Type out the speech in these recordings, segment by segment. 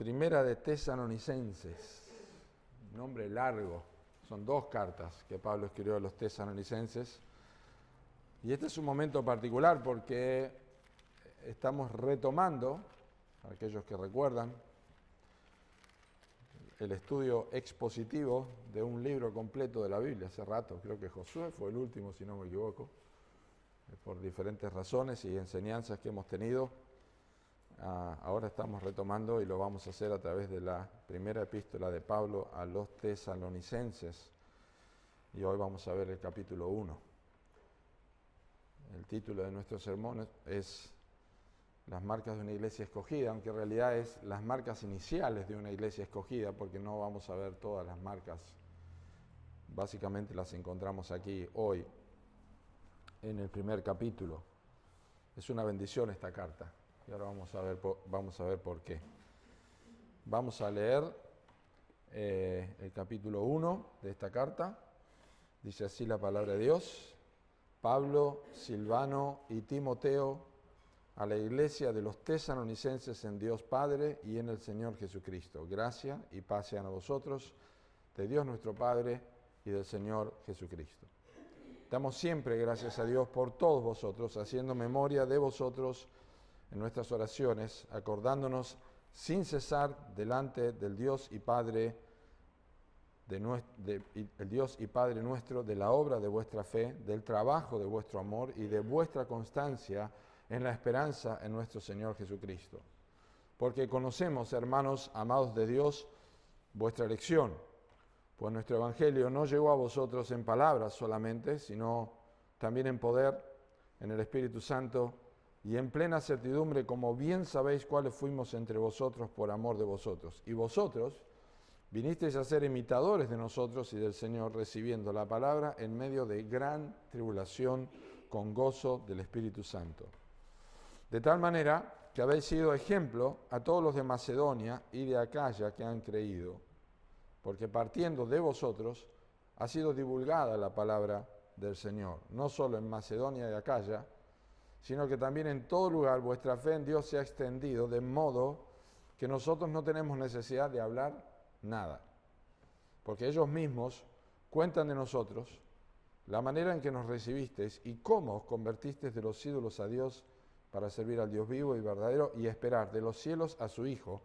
Primera de Tesalonicenses, nombre largo, son 2 cartas que Pablo escribió a los tesalonicenses. Y este es un momento particular porque estamos retomando, para aquellos que recuerdan, el estudio expositivo de un libro completo de la Biblia. Hace rato, creo que Josué fue el último, si no me equivoco, por diferentes razones y enseñanzas que hemos tenido. Ahora estamos retomando y lo vamos a hacer a través de la primera epístola de Pablo a los tesalonicenses. Y hoy vamos a ver el capítulo 1. El título de nuestro sermón es Las marcas de una iglesia escogida, aunque en realidad es las marcas iniciales de una iglesia escogida, porque no vamos a ver todas las marcas. Básicamente las encontramos aquí hoy, en el primer capítulo. Es una bendición esta carta. Y ahora vamos a ver por qué. Vamos a leer el capítulo 1 de esta carta. Dice así la palabra de Dios. Pablo, Silvano y Timoteo, a la iglesia de los tesalonicenses en Dios Padre y en el Señor Jesucristo. Gracia y paz sean a vosotros, de Dios nuestro Padre y del Señor Jesucristo. Damos siempre gracias a Dios por todos vosotros, haciendo memoria de vosotros en nuestras oraciones, acordándonos sin cesar delante del Dios y Padre el Dios y Padre nuestro, de la obra de vuestra fe, del trabajo de vuestro amor y de vuestra constancia en la esperanza en nuestro Señor Jesucristo. Porque conocemos, hermanos amados de Dios, vuestra elección, pues nuestro Evangelio no llegó a vosotros en palabras solamente, sino también en poder, en el Espíritu Santo y en plena certidumbre, como bien sabéis cuáles fuimos entre vosotros por amor de vosotros. Y vosotros vinisteis a ser imitadores de nosotros y del Señor, recibiendo la palabra en medio de gran tribulación con gozo del Espíritu Santo. De tal manera que habéis sido ejemplo a todos los de Macedonia y de Acaya que han creído, porque partiendo de vosotros ha sido divulgada la palabra del Señor, no solo en Macedonia y Acaya, sino que también en todo lugar vuestra fe en Dios se ha extendido, de modo que nosotros no tenemos necesidad de hablar nada, porque ellos mismos cuentan de nosotros la manera en que nos recibisteis y cómo os convertisteis de los ídolos a Dios para servir al Dios vivo y verdadero y esperar de los cielos a su Hijo,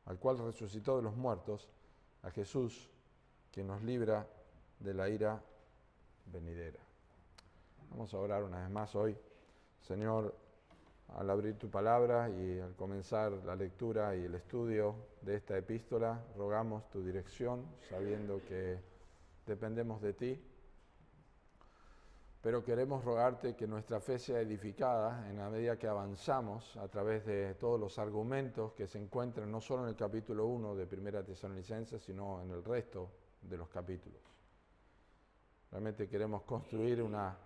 al cual resucitó de los muertos, a Jesús, que nos libra de la ira venidera. Vamos a orar una vez más hoy. Señor, al abrir tu palabra y al comenzar la lectura y el estudio de esta epístola, rogamos tu dirección, sabiendo que dependemos de ti, pero queremos rogarte que nuestra fe sea edificada en la medida que avanzamos a través de todos los argumentos que se encuentran no solo en el capítulo 1 de Primera Tesalonicenses, sino en el resto de los capítulos. Realmente queremos construir una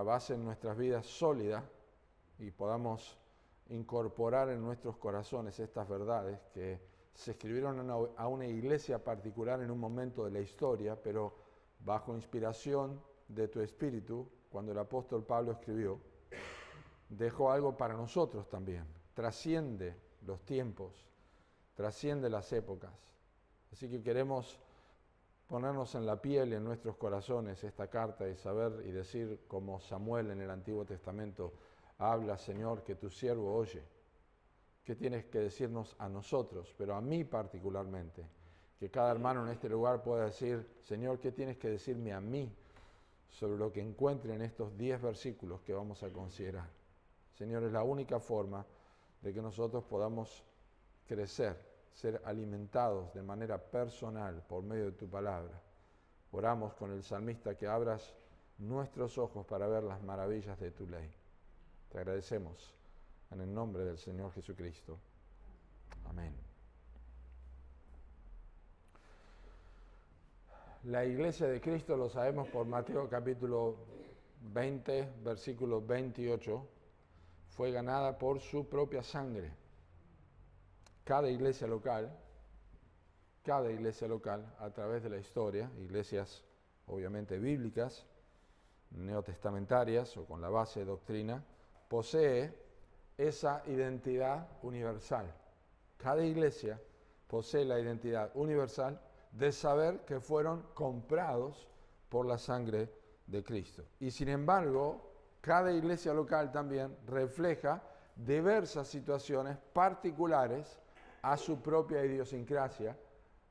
base en nuestras vidas sólida y podamos incorporar en nuestros corazones estas verdades que se escribieron a una iglesia particular en un momento de la historia, pero bajo inspiración de tu Espíritu, cuando el apóstol Pablo escribió, dejó algo para nosotros también. Trasciende los tiempos, trasciende las épocas. Así que queremos ponernos en la piel, en nuestros corazones, esta carta y saber y decir como Samuel en el Antiguo Testamento, habla, Señor, que tu siervo oye. ¿Qué tienes que decirnos a nosotros, pero a mí particularmente? Que cada hermano en este lugar pueda decir, Señor, ¿qué tienes que decirme a mí sobre lo que encuentre en estos 10 versículos que vamos a considerar? Señor, es la única forma de que nosotros podamos crecer, ser alimentados de manera personal por medio de tu palabra. Oramos con el salmista que abras nuestros ojos para ver las maravillas de tu ley. Te agradecemos en el nombre del Señor Jesucristo. Amén. La iglesia de Cristo, lo sabemos por Mateo capítulo 20, versículo 28, fue ganada por su propia sangre. Cada iglesia local, a través de la historia, iglesias obviamente bíblicas, neotestamentarias o con la base de doctrina, posee esa identidad universal. Cada iglesia posee la identidad universal de saber que fueron comprados por la sangre de Cristo. Y sin embargo, cada iglesia local también refleja diversas situaciones particulares a su propia idiosincrasia,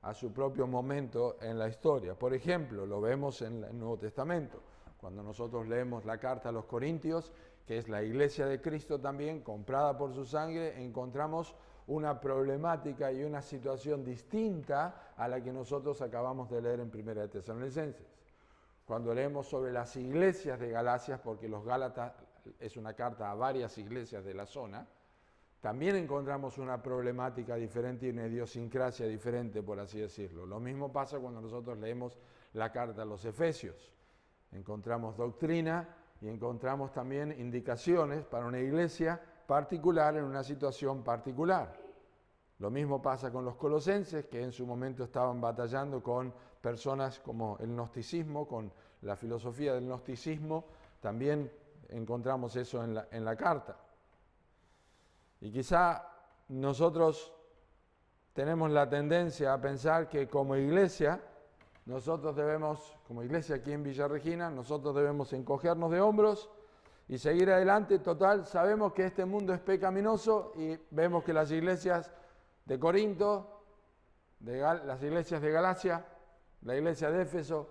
a su propio momento en la historia. Por ejemplo, lo vemos en el Nuevo Testamento. Cuando nosotros leemos la carta a los Corintios, que es la iglesia de Cristo también, comprada por su sangre, encontramos una problemática y una situación distinta a la que nosotros acabamos de leer en 1 de Tesalonicenses. Cuando leemos sobre las iglesias de Galacia, porque los Gálatas es una carta a varias iglesias de la zona, también encontramos una problemática diferente y una idiosincrasia diferente, por así decirlo. Lo mismo pasa cuando nosotros leemos la carta a los Efesios. Encontramos doctrina y encontramos también indicaciones para una iglesia particular en una situación particular. Lo mismo pasa con los colosenses, que en su momento estaban batallando con personas como el gnosticismo, con la filosofía del gnosticismo. También encontramos eso en la carta. Y quizá nosotros tenemos la tendencia a pensar que como iglesia, nosotros debemos, como iglesia aquí en Villa Regina, nosotros debemos encogernos de hombros y seguir adelante. Total, sabemos que este mundo es pecaminoso y vemos que las iglesias de Corinto, las iglesias de Galacia, la iglesia de Éfeso,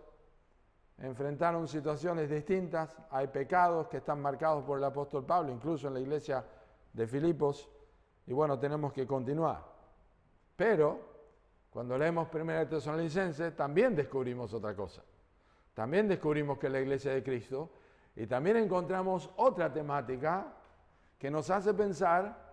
enfrentaron situaciones distintas. Hay pecados que están marcados por el apóstol Pablo, incluso en la iglesia de Filipos, y bueno, tenemos que continuar. Pero, cuando leemos 1 Tesalonicenses, también descubrimos otra cosa. También descubrimos que es la iglesia de Cristo, y también encontramos otra temática que nos hace pensar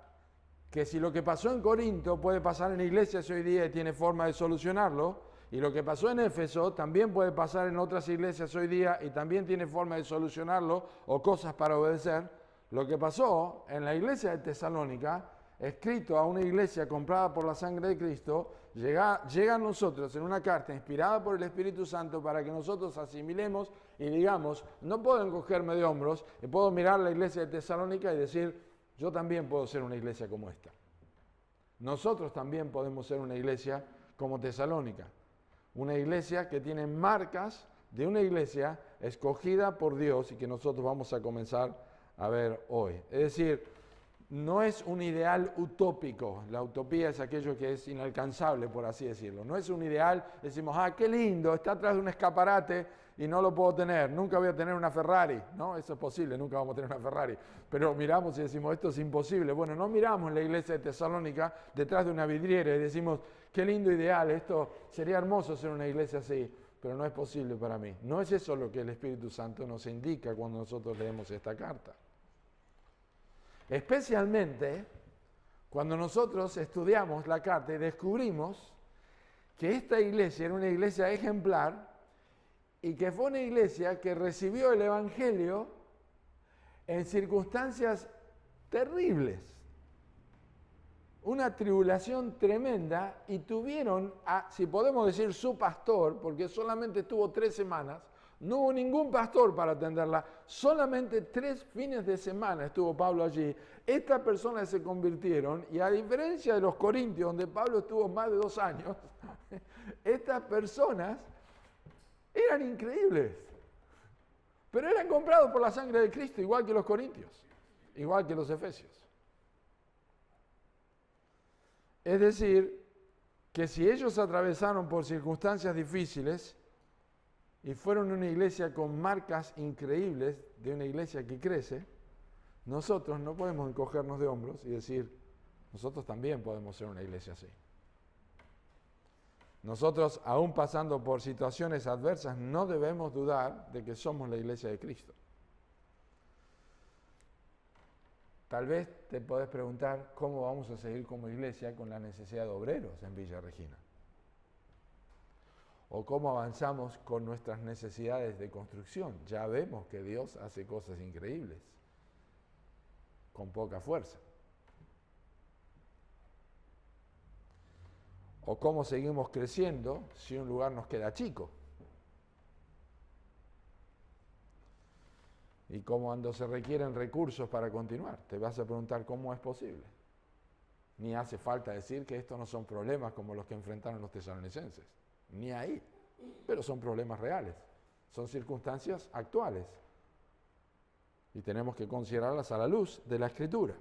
que si lo que pasó en Corinto puede pasar en iglesias hoy día y tiene forma de solucionarlo, y lo que pasó en Éfeso también puede pasar en otras iglesias hoy día y también tiene forma de solucionarlo o cosas para obedecer, lo que pasó en la iglesia de Tesalónica, escrito a una iglesia comprada por la sangre de Cristo, llega a nosotros en una carta inspirada por el Espíritu Santo para que nosotros asimilemos y digamos, no puedo encogerme de hombros y puedo mirar la iglesia de Tesalónica y decir, yo también puedo ser una iglesia como esta. Nosotros también podemos ser una iglesia como Tesalónica. Una iglesia que tiene marcas de una iglesia escogida por Dios y que nosotros vamos a comenzar a ver hoy. Es decir, no es un ideal utópico. La utopía es aquello que es inalcanzable, por así decirlo. No es un ideal, decimos, qué lindo, está atrás de un escaparate y no lo puedo tener. Nunca voy a tener una Ferrari. No, eso es posible, nunca vamos a tener una Ferrari. Pero miramos y decimos, esto es imposible. Bueno, no miramos la iglesia de Tesalónica detrás de una vidriera y decimos, qué lindo ideal, esto sería hermoso ser una iglesia así, pero no es posible para mí. No es eso lo que el Espíritu Santo nos indica cuando nosotros leemos esta carta. Especialmente cuando nosotros estudiamos la carta y descubrimos que esta iglesia era una iglesia ejemplar y que fue una iglesia que recibió el Evangelio en circunstancias terribles, una tribulación tremenda, y tuvieron, si podemos decir, su pastor, porque solamente estuvo 3 semanas, no hubo ningún pastor para atenderla, solamente 3 fines de semana estuvo Pablo allí. Estas personas se convirtieron, y a diferencia de los Corintios, donde Pablo estuvo más de 2 años, estas personas eran increíbles, pero eran comprados por la sangre de Cristo, igual que los Corintios, igual que los Efesios. Es decir, que si ellos atravesaron por circunstancias difíciles y fueron una iglesia con marcas increíbles de una iglesia que crece, nosotros no podemos encogernos de hombros y decir, nosotros también podemos ser una iglesia así. Nosotros, aún pasando por situaciones adversas, no debemos dudar de que somos la iglesia de Cristo. Tal vez te podés preguntar cómo vamos a seguir como iglesia con la necesidad de obreros en Villa Regina. O cómo avanzamos con nuestras necesidades de construcción. Ya vemos que Dios hace cosas increíbles, con poca fuerza. O cómo seguimos creciendo si un lugar nos queda chico. Y cómo cuando se requieren recursos para continuar. Te vas a preguntar cómo es posible. Ni hace falta decir que estos no son problemas como los que enfrentaron los tesalonicenses. Ni ahí. Pero son problemas reales. Son circunstancias actuales. Y tenemos que considerarlas a la luz de la Escritura.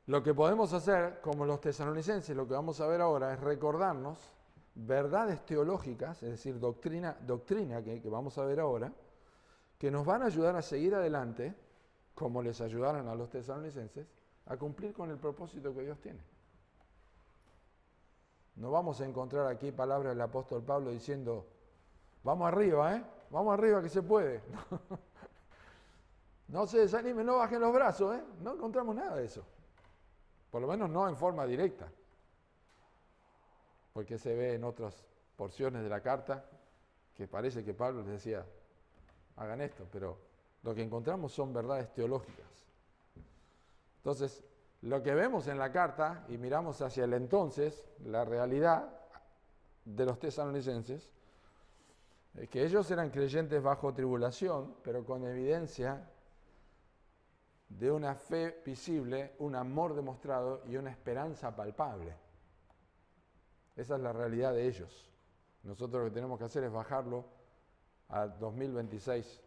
Lo que podemos hacer, como los tesalonicenses, lo que vamos a ver ahora es recordarnos verdades teológicas, es decir, doctrina que vamos a ver ahora, que nos van a ayudar a seguir adelante, como les ayudaron a los tesalonicenses, a cumplir con el propósito que Dios tiene. No vamos a encontrar aquí palabras del apóstol Pablo diciendo, vamos arriba, vamos arriba que se puede. No se desanimen, no bajen los brazos, no encontramos nada de eso. Por lo menos no en forma directa. Porque se ve en otras porciones de la carta que parece que Pablo les decía, hagan esto, pero lo que encontramos son verdades teológicas. Entonces, lo que vemos en la carta, y miramos hacia el entonces, la realidad de los tesalonicenses, es que ellos eran creyentes bajo tribulación, pero con evidencia de una fe visible, un amor demostrado y una esperanza palpable. Esa es la realidad de ellos. Nosotros lo que tenemos que hacer es bajarlo a 2026,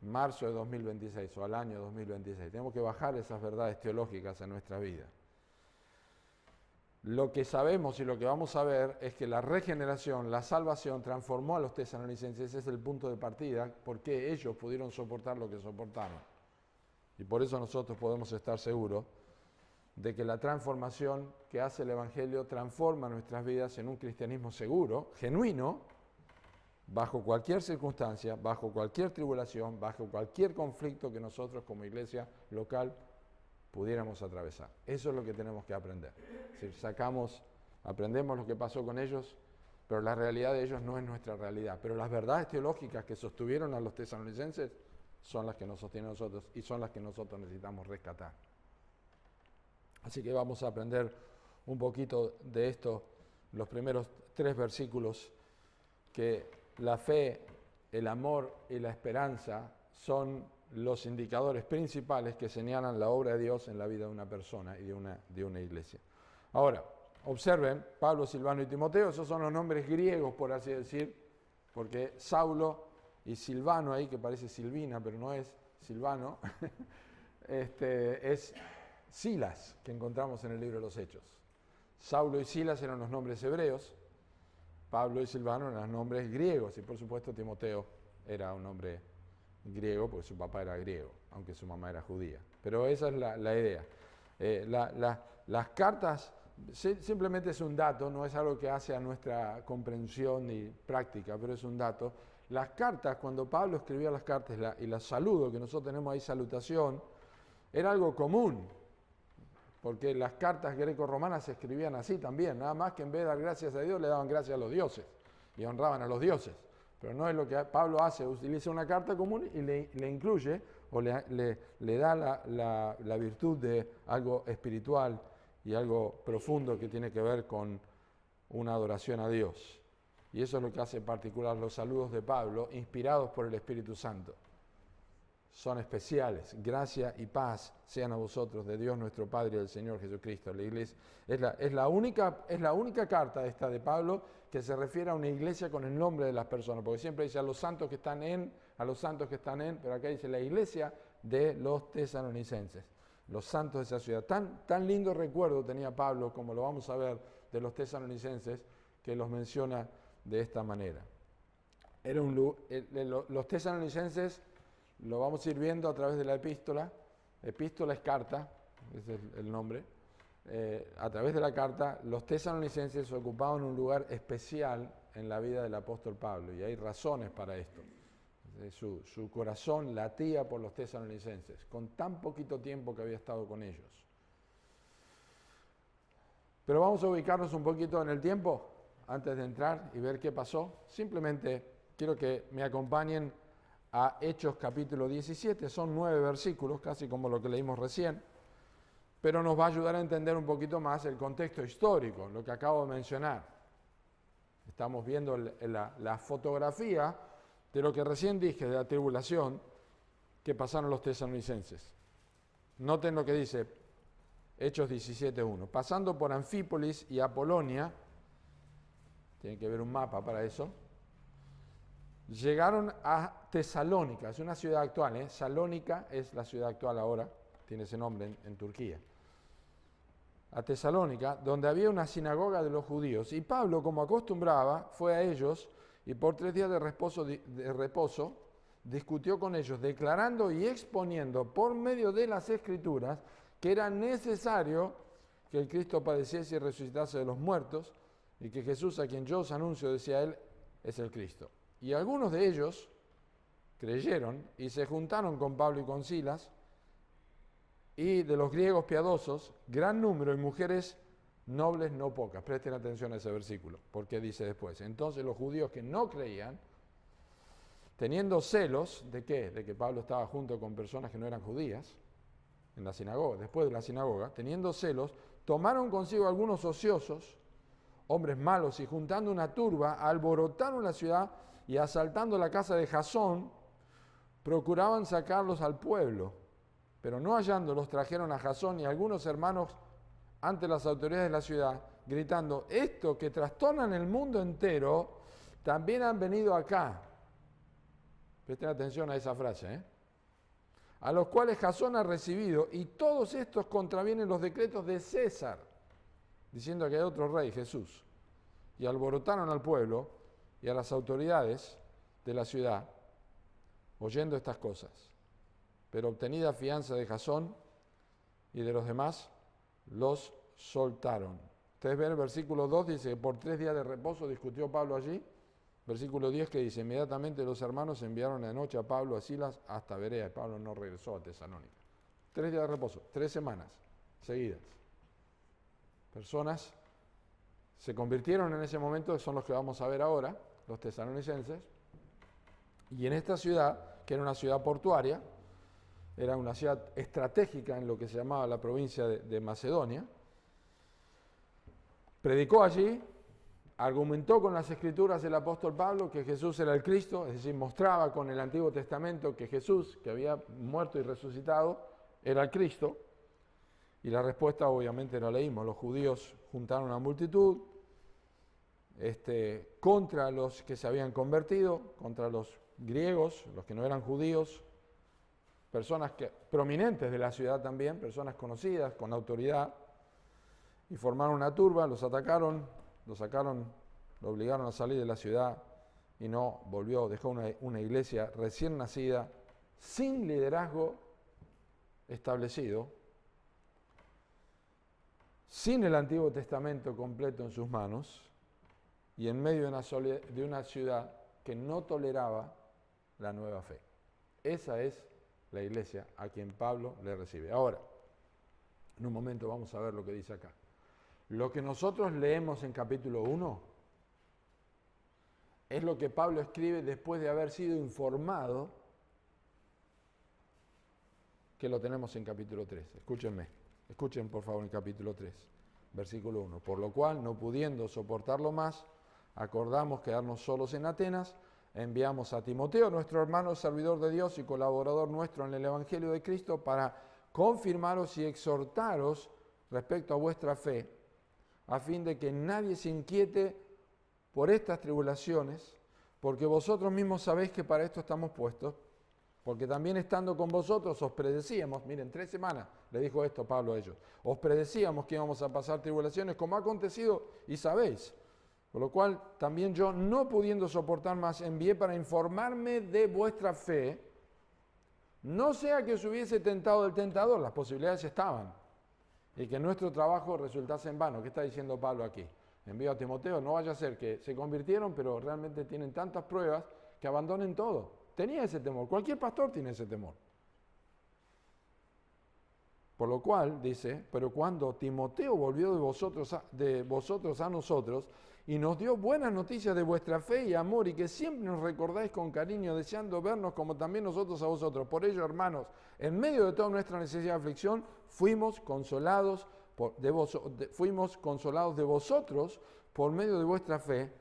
marzo de 2026 o al año 2026. Tenemos que bajar esas verdades teológicas a nuestra vida. Lo que sabemos y lo que vamos a ver es que la regeneración, la salvación, transformó a los tesalonicenses. Ese es el punto de partida, porque ellos pudieron soportar lo que soportaron. Y por eso nosotros podemos estar seguros de que la transformación que hace el Evangelio transforma nuestras vidas en un cristianismo seguro, genuino, bajo cualquier circunstancia, bajo cualquier tribulación, bajo cualquier conflicto que nosotros como iglesia local pudiéramos atravesar. Eso es lo que tenemos que aprender. Es decir, aprendemos lo que pasó con ellos, pero la realidad de ellos no es nuestra realidad. Pero las verdades teológicas que sostuvieron a los tesalonicenses son las que nos sostienen a nosotros y son las que nosotros necesitamos rescatar. Así que vamos a aprender un poquito de esto, los primeros 3 versículos, que la fe, el amor y la esperanza son los indicadores principales que señalan la obra de Dios en la vida de una persona y de una iglesia. Ahora, observen, Pablo, Silvano y Timoteo, esos son los nombres griegos, por así decir, porque Saulo y Silvano ahí, que parece Silvina, pero no es Silvano, es Silas, que encontramos en el libro de los Hechos. Saulo y Silas eran los nombres hebreos, Pablo y Silvano eran los nombres griegos, y por supuesto Timoteo era un nombre griego, porque su papá era griego, aunque su mamá era judía. Pero esa es la idea. Las cartas simplemente es un dato, no es algo que hace a nuestra comprensión ni práctica, pero es un dato. Las cartas, cuando Pablo escribía las cartas y las saludo, que nosotros tenemos ahí salutación, era algo común, porque las cartas greco-romanas se escribían así también, nada más que en vez de dar gracias a Dios, le daban gracias a los dioses y honraban a los dioses. Pero no es lo que Pablo hace, utiliza una carta común y le incluye o le da la virtud de algo espiritual y algo profundo que tiene que ver con una adoración a Dios. Y eso es lo que hace particular los saludos de Pablo, inspirados por el Espíritu Santo. Son especiales. Gracia y paz sean a vosotros de Dios nuestro Padre y del Señor Jesucristo. La iglesia es la única carta esta de Pablo que se refiere a una iglesia con el nombre de las personas, porque siempre dice a los santos que están en, pero acá dice la iglesia de los tesalonicenses, los santos de esa ciudad. Tan lindo recuerdo tenía Pablo, como lo vamos a ver, de los tesalonicenses, que los menciona de esta manera. Los tesalonicenses, lo vamos a ir viendo a través de la epístola. Epístola es carta, ese es el nombre. A través de la carta, los tesalonicenses ocupaban un lugar especial en la vida del apóstol Pablo, y hay razones para esto. Su corazón latía por los tesalonicenses, con tan poquito tiempo que había estado con ellos. Pero vamos a ubicarnos un poquito en el tiempo, antes de entrar y ver qué pasó. Simplemente quiero que me acompañen a Hechos capítulo 17, son 9 versículos, casi como lo que leímos recién, pero nos va a ayudar a entender un poquito más el contexto histórico, lo que acabo de mencionar. Estamos viendo la fotografía de lo que recién dije, de la tribulación que pasaron los tesalonicenses. Noten lo que dice Hechos 17.1. Pasando por Anfípolis y Apolonia, tiene que ver un mapa para eso, llegaron a Tesalónica, es una ciudad actual, Salónica es la ciudad actual ahora, tiene ese nombre en Turquía. A Tesalónica, donde había una sinagoga de los judíos, y Pablo, como acostumbraba, fue a ellos y por 3 días de reposo discutió con ellos, declarando y exponiendo por medio de las Escrituras que era necesario que el Cristo padeciese y resucitase de los muertos, y que Jesús, a quien yo os anuncio, decía él, es el Cristo. Y algunos de ellos creyeron y se juntaron con Pablo y con Silas, y de los griegos piadosos, gran número, y mujeres nobles no pocas. Presten atención a ese versículo, porque dice después, entonces los judíos que no creían, teniendo celos, ¿de qué? De que Pablo estaba junto con personas que no eran judías, en la sinagoga, después de la sinagoga, teniendo celos, tomaron consigo algunos ociosos, hombres malos, y juntando una turba, alborotaron la ciudad y asaltando la casa de Jasón, procuraban sacarlos al pueblo, pero no hallándolos, trajeron a Jasón y algunos hermanos ante las autoridades de la ciudad, gritando, estos que trastornan el mundo entero, también han venido acá. Presten atención a esa frase, a los cuales Jasón ha recibido, y todos estos contravienen los decretos de César, diciendo que hay otro rey, Jesús. Y alborotaron al pueblo y a las autoridades de la ciudad, oyendo estas cosas. Pero obtenida fianza de Jasón y de los demás, los soltaron. Ustedes ven el versículo 2, dice que por 3 días de reposo discutió Pablo allí. Versículo 10 que dice, inmediatamente los hermanos enviaron de noche a Pablo a Silas hasta Berea. Y Pablo no regresó a Tesalónica. 3 días de reposo, 3 semanas seguidas. Personas se convirtieron en ese momento, son los que vamos a ver ahora, los tesalonicenses. Y en esta ciudad, que era una ciudad portuaria, era una ciudad estratégica en lo que se llamaba la provincia de Macedonia, predicó allí, argumentó con las Escrituras el apóstol Pablo que Jesús era el Cristo, es decir, mostraba con el Antiguo Testamento que Jesús, que había muerto y resucitado, era el Cristo. Y la respuesta obviamente la leímos, los judíos juntaron una multitud contra los que se habían convertido, contra los griegos, los que no eran judíos, personas prominentes de la ciudad también, personas conocidas, con autoridad, y formaron una turba, los atacaron, lo sacaron, lo obligaron a salir de la ciudad y no volvió, dejó una iglesia recién nacida, sin liderazgo establecido, sin el Antiguo Testamento completo en sus manos y en medio de una ciudad que no toleraba la nueva fe. Esa es la iglesia a quien Pablo le recibe. Ahora, en un momento vamos a ver lo que dice acá. Lo que nosotros leemos en capítulo 1 es lo que Pablo escribe después de haber sido informado que lo tenemos en capítulo 3. Escuchen por favor en capítulo 3, versículo 1. Por lo cual, no pudiendo soportarlo más, acordamos quedarnos solos en Atenas, enviamos a Timoteo, nuestro hermano servidor de Dios y colaborador nuestro en el Evangelio de Cristo, para confirmaros y exhortaros respecto a vuestra fe, a fin de que nadie se inquiete por estas tribulaciones, porque vosotros mismos sabéis que para esto estamos puestos, porque también estando con vosotros os predecíamos, miren, 3 semanas le dijo esto Pablo a ellos, os predecíamos que íbamos a pasar tribulaciones como ha acontecido y sabéis, por lo cual también yo, no pudiendo soportar más, envié para informarme de vuestra fe, no sea que os hubiese tentado del tentador, las posibilidades estaban, y que nuestro trabajo resultase en vano. ¿Qué está diciendo Pablo aquí? Envío a Timoteo, no vaya a ser que se convirtieron, pero realmente tienen tantas pruebas que abandonen todo. Tenía ese temor, cualquier pastor tiene ese temor. Por lo cual, dice, pero cuando Timoteo volvió de vosotros a nosotros y nos dio buenas noticias de vuestra fe y amor y que siempre nos recordáis con cariño, deseando vernos como también nosotros a vosotros. Por ello, hermanos, en medio de toda nuestra necesidad de aflicción, fuimos consolados de vosotros por medio de vuestra fe,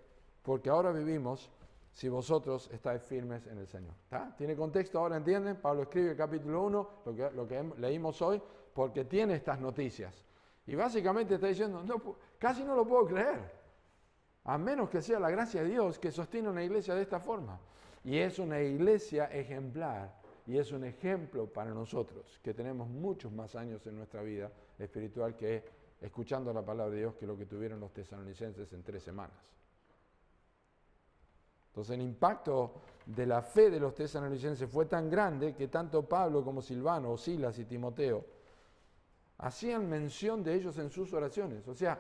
porque ahora vivimos si vosotros estáis firmes en el Señor. ¿Está? ¿Tiene contexto ahora? ¿Entienden? Pablo escribe el capítulo 1, lo que leímos hoy, porque tiene estas noticias. Y básicamente está diciendo, no, casi no lo puedo creer, a menos que sea la gracia de Dios que sostiene una iglesia de esta forma. Y es una iglesia ejemplar, y es un ejemplo para nosotros, que tenemos muchos más años en nuestra vida espiritual que escuchando la palabra de Dios que lo que tuvieron los tesalonicenses en 3 semanas. Entonces el impacto de la fe de los tesalonicenses fue tan grande que tanto Pablo como Silvano, o Silas y Timoteo hacían mención de ellos en sus oraciones. O sea,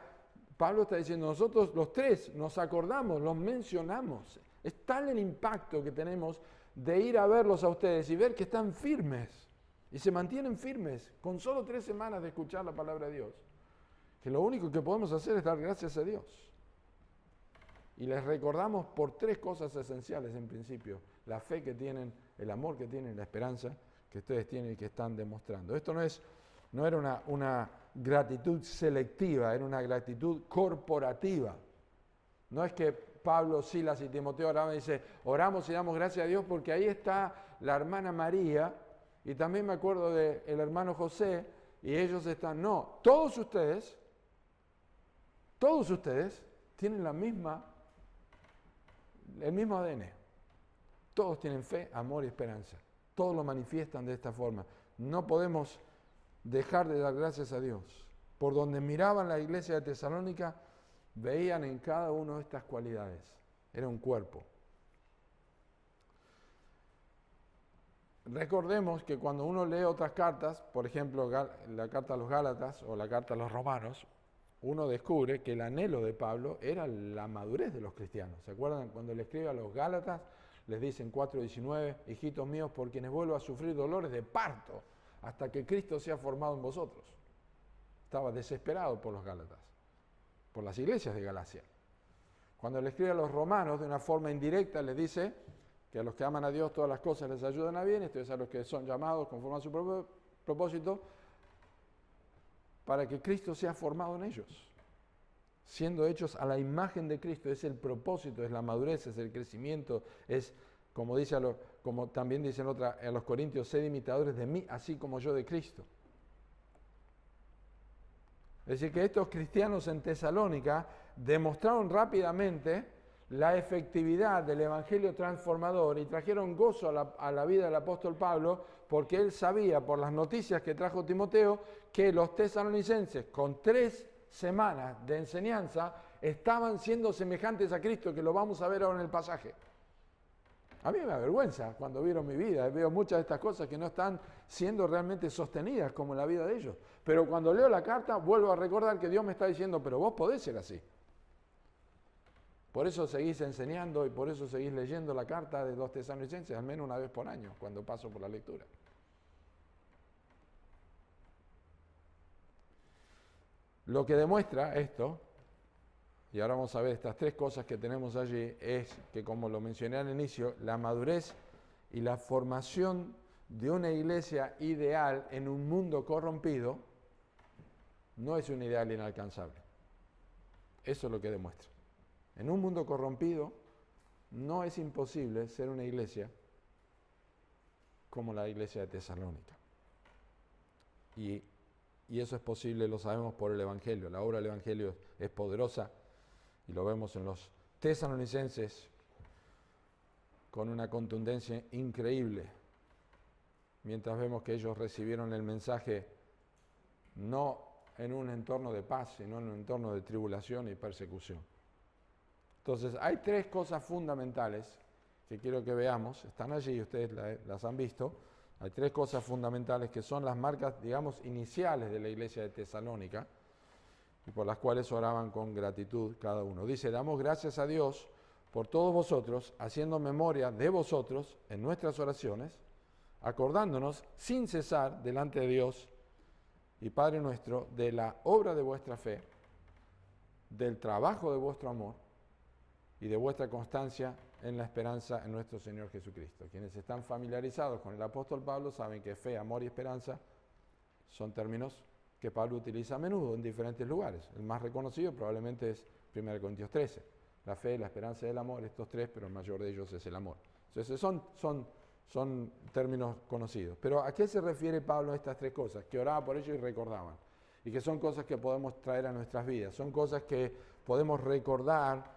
Pablo está diciendo, nosotros los tres nos acordamos, los mencionamos. Es tal el impacto que tenemos de ir a verlos a ustedes y ver que están firmes y se mantienen firmes con solo 3 semanas de escuchar la palabra de Dios, que lo único que podemos hacer es dar gracias a Dios. Y les recordamos por 3 cosas esenciales en principio: la fe que tienen, el amor que tienen, la esperanza que ustedes tienen y que están demostrando. Esto no era una gratitud selectiva, era una gratitud corporativa. No es que Pablo, Silas y Timoteo oraban y dice, oramos y damos gracias a Dios porque ahí está la hermana María, y también me acuerdo del hermano José, y ellos están. No, todos ustedes tienen el mismo ADN. Todos tienen fe, amor y esperanza. Todos lo manifiestan de esta forma. No podemos dejar de dar gracias a Dios. Por donde miraban la iglesia de Tesalónica, veían en cada uno de estas cualidades. Era un cuerpo. Recordemos que cuando uno lee otras cartas, por ejemplo, la carta a los Gálatas o la carta a los Romanos, uno descubre que el anhelo de Pablo era la madurez de los cristianos. ¿Se acuerdan? Cuando le escribe a los Gálatas, les dice en 4:19, hijitos míos, por quienes vuelvo a sufrir dolores de parto, hasta que Cristo sea formado en vosotros. Estaba desesperado por los Gálatas, por las iglesias de Galacia. Cuando le escribe a los romanos, de una forma indirecta, les dice que a los que aman a Dios todas las cosas les ayudan a bien, esto es a los que son llamados conforme a su propósito, para que Cristo sea formado en ellos, siendo hechos a la imagen de Cristo. Es el propósito, es la madurez, es el crecimiento, es, como como también dicen a los Corintios, sed imitadores de mí, así como yo de Cristo. Es decir, que estos cristianos en Tesalónica demostraron rápidamente la efectividad del evangelio transformador y trajeron gozo a la vida del apóstol Pablo, porque él sabía por las noticias que trajo Timoteo que los tesalonicenses, con 3 semanas de enseñanza, estaban siendo semejantes a Cristo, que lo vamos a ver ahora en el pasaje. A mí me avergüenza cuando vieron mi vida, veo muchas de estas cosas que no están siendo realmente sostenidas como en la vida de ellos. Pero cuando leo la carta, vuelvo a recordar que Dios me está diciendo, pero vos podés ser así. Por eso seguís enseñando y por eso seguís leyendo la carta de los tesalonicenses al menos una vez por año, cuando paso por la lectura. Lo que demuestra esto, y ahora vamos a ver estas 3 cosas que tenemos allí, es que, como lo mencioné al inicio, la madurez y la formación de una iglesia ideal en un mundo corrompido no es un ideal inalcanzable. Eso es lo que demuestra. En un mundo corrompido no es imposible ser una iglesia como la iglesia de Tesalónica. Y eso es posible, lo sabemos por el Evangelio. La obra del Evangelio es poderosa y lo vemos en los tesalonicenses con una contundencia increíble, mientras vemos que ellos recibieron el mensaje no en un entorno de paz, sino en un entorno de tribulación y persecución. Entonces, hay 3 cosas fundamentales que quiero que veamos, están allí, ustedes las han visto. Hay 3 cosas fundamentales que son las marcas, digamos, iniciales de la iglesia de Tesalónica y por las cuales oraban con gratitud cada uno. Dice, damos gracias a Dios por todos vosotros, haciendo memoria de vosotros en nuestras oraciones, acordándonos sin cesar delante de Dios y Padre nuestro de la obra de vuestra fe, del trabajo de vuestro amor y de vuestra constancia en la esperanza en nuestro Señor Jesucristo. Quienes están familiarizados con el apóstol Pablo saben que fe, amor y esperanza son términos que Pablo utiliza a menudo en diferentes lugares. El más reconocido probablemente es 1 Corintios 13. La fe, la esperanza y el amor, estos 3, pero el mayor de ellos es el amor. Entonces son Son términos conocidos. Pero ¿a qué se refiere Pablo a estas tres cosas? Que oraba por ellos y recordaban. Y que son cosas que podemos traer a nuestras vidas. Son cosas que podemos recordar